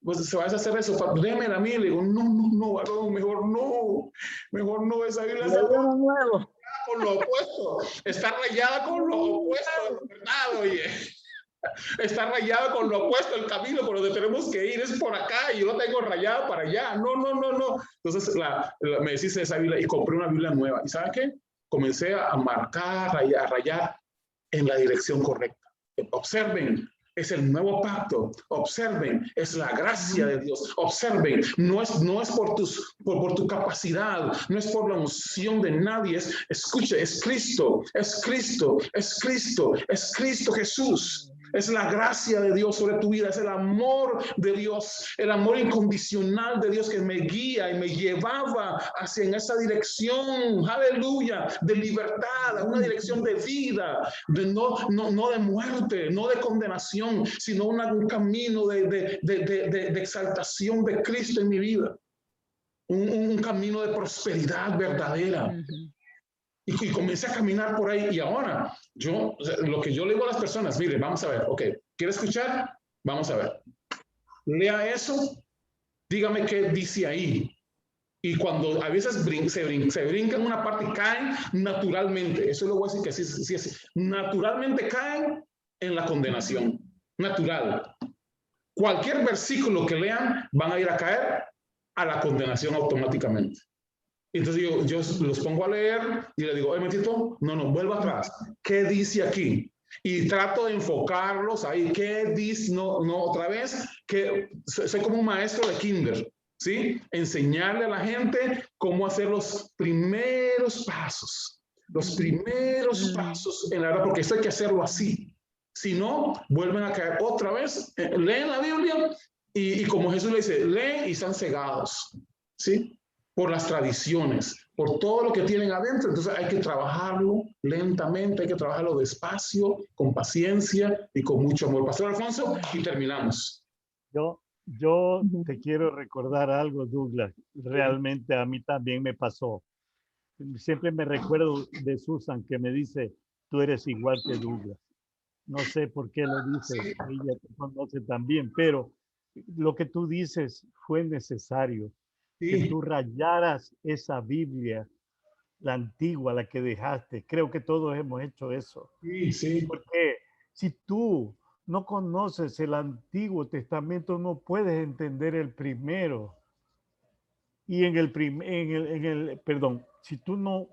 pues, se va a hacer eso. Démela a mí. Le digo, no, varón, mejor no. Esa Biblia es nuevo. Con lo opuesto, está rayada con lo opuesto, ¿verdad? Oye, está rayada con lo opuesto, el camino por donde tenemos que ir es por acá y yo lo tengo rayada para allá. No. Entonces me deshice de esa Biblia y compré una Biblia nueva. ¿Y saben qué? Comencé a marcar, a rayar. en la dirección correcta. Observen, es el nuevo pacto. Observen, es la gracia de Dios. Observen, no es por tu capacidad, no es por la unción de nadie. Escuche, es Cristo, es Cristo, es Cristo, es Cristo Jesús. Es la gracia de Dios sobre tu vida, es el amor de Dios, el amor incondicional de Dios que me guía y me llevaba hacia en esa dirección, aleluya, de libertad, a una dirección de vida, no de muerte, no de condenación, sino un camino de exaltación de Cristo en mi vida, un camino de prosperidad verdadera. Y comencé a caminar por ahí. Y ahora, lo que yo le digo a las personas, mire, vamos a ver, ok, ¿quiere escuchar? Vamos a ver. Lea eso, dígame qué dice ahí. Y cuando a veces se brinca en una parte y caen naturalmente, eso lo voy a decir que sí, naturalmente caen en la condenación, natural. Cualquier versículo que lean, van a ir a caer a la condenación automáticamente. Entonces yo los pongo a leer y le digo, oye, momentito, no, vuelva atrás. ¿Qué dice aquí? Y trato de enfocarlos ahí. ¿Qué dice? No, otra vez, que soy como un maestro de kinder, ¿sí? Enseñarle a la gente cómo hacer los primeros pasos. Los primeros pasos en la verdad, porque esto hay que hacerlo así. Si no, vuelven a caer otra vez. Leen la Biblia y como Jesús le dice, leen y están cegados, ¿sí? Por las tradiciones, por todo lo que tienen adentro. Entonces hay que trabajarlo lentamente, hay que trabajarlo despacio, con paciencia y con mucho amor. Pastor Alfonso, y terminamos. Yo te quiero recordar algo, Douglas. Realmente a mí también me pasó. Siempre me recuerdo de Susan que me dice, tú eres igual que Douglas. No sé por qué lo dice, ella te conoce también, pero lo que tú dices fue necesario. Que tú rayaras esa Biblia, la antigua, la que dejaste. Creo que todos hemos hecho eso. Sí. Porque si tú no conoces el Antiguo Testamento, no puedes entender el primero. Y si tú no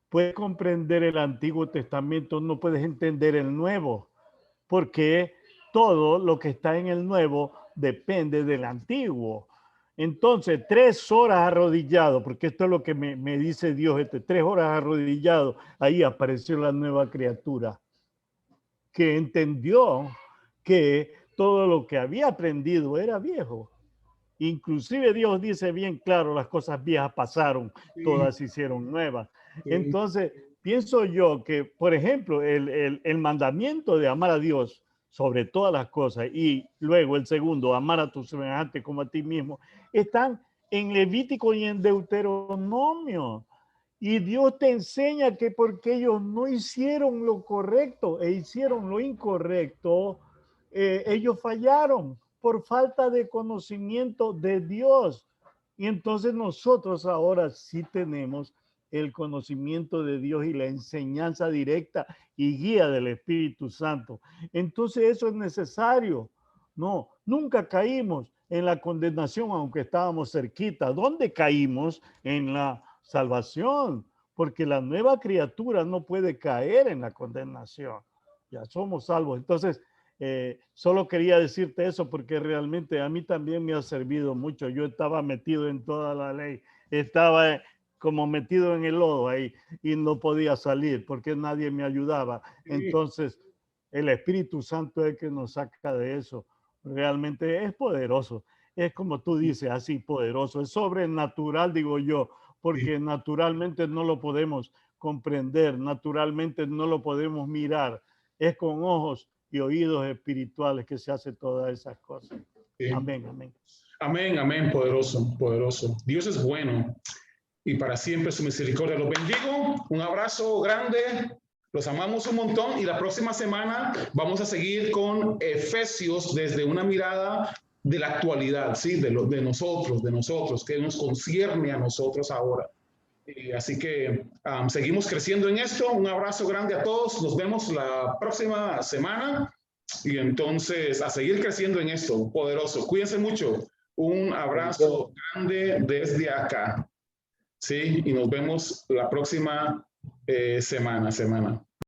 puedes comprender el Antiguo Testamento, no puedes entender el Nuevo. Porque todo lo que está en el Nuevo depende del Antiguo. Entonces, 3 horas arrodillado, porque esto es lo que me dice Dios, 3 horas arrodillado, ahí apareció la nueva criatura, que entendió que todo lo que había aprendido era viejo. Inclusive Dios dice bien claro, las cosas viejas pasaron, todas se hicieron nuevas. Entonces, pienso yo que, por ejemplo, el mandamiento de amar a Dios sobre todas las cosas y luego el segundo, amar a tu semejante como a ti mismo, están en Levítico y en Deuteronomio. Y Dios te enseña que porque ellos no hicieron lo correcto e hicieron lo incorrecto, ellos fallaron por falta de conocimiento de Dios. Y entonces nosotros ahora sí tenemos el conocimiento de Dios y la enseñanza directa y guía del Espíritu Santo. Entonces eso es necesario. No, nunca caímos en la condenación, aunque estábamos cerquita. ¿Dónde caímos? En la salvación, porque la nueva criatura no puede caer en la condenación. Ya somos salvos. Entonces, solo quería decirte eso porque realmente a mí también me ha servido mucho. Yo estaba metido en toda la ley, estaba como metido en el lodo ahí y no podía salir porque nadie me ayudaba. Entonces, el Espíritu Santo es el que nos saca de eso. Realmente es poderoso. Es como tú dices, así poderoso. Es sobrenatural, digo yo, porque naturalmente no lo podemos comprender, naturalmente no lo podemos mirar. Es con ojos y oídos espirituales que se hace todas esas cosas. Amén, amén. Amén, amén, poderoso, poderoso. Dios es bueno y para siempre su misericordia. Los bendigo, un abrazo grande, los amamos un montón y la próxima semana vamos a seguir con Efesios desde una mirada de la actualidad, ¿sí? De nosotros, que nos concierne a nosotros ahora. Así que seguimos creciendo en esto. Un abrazo grande a todos. Nos vemos la próxima semana. Y entonces a seguir creciendo en esto. Poderoso. Cuídense mucho. Un abrazo grande desde acá. Sí, y nos vemos la próxima semana.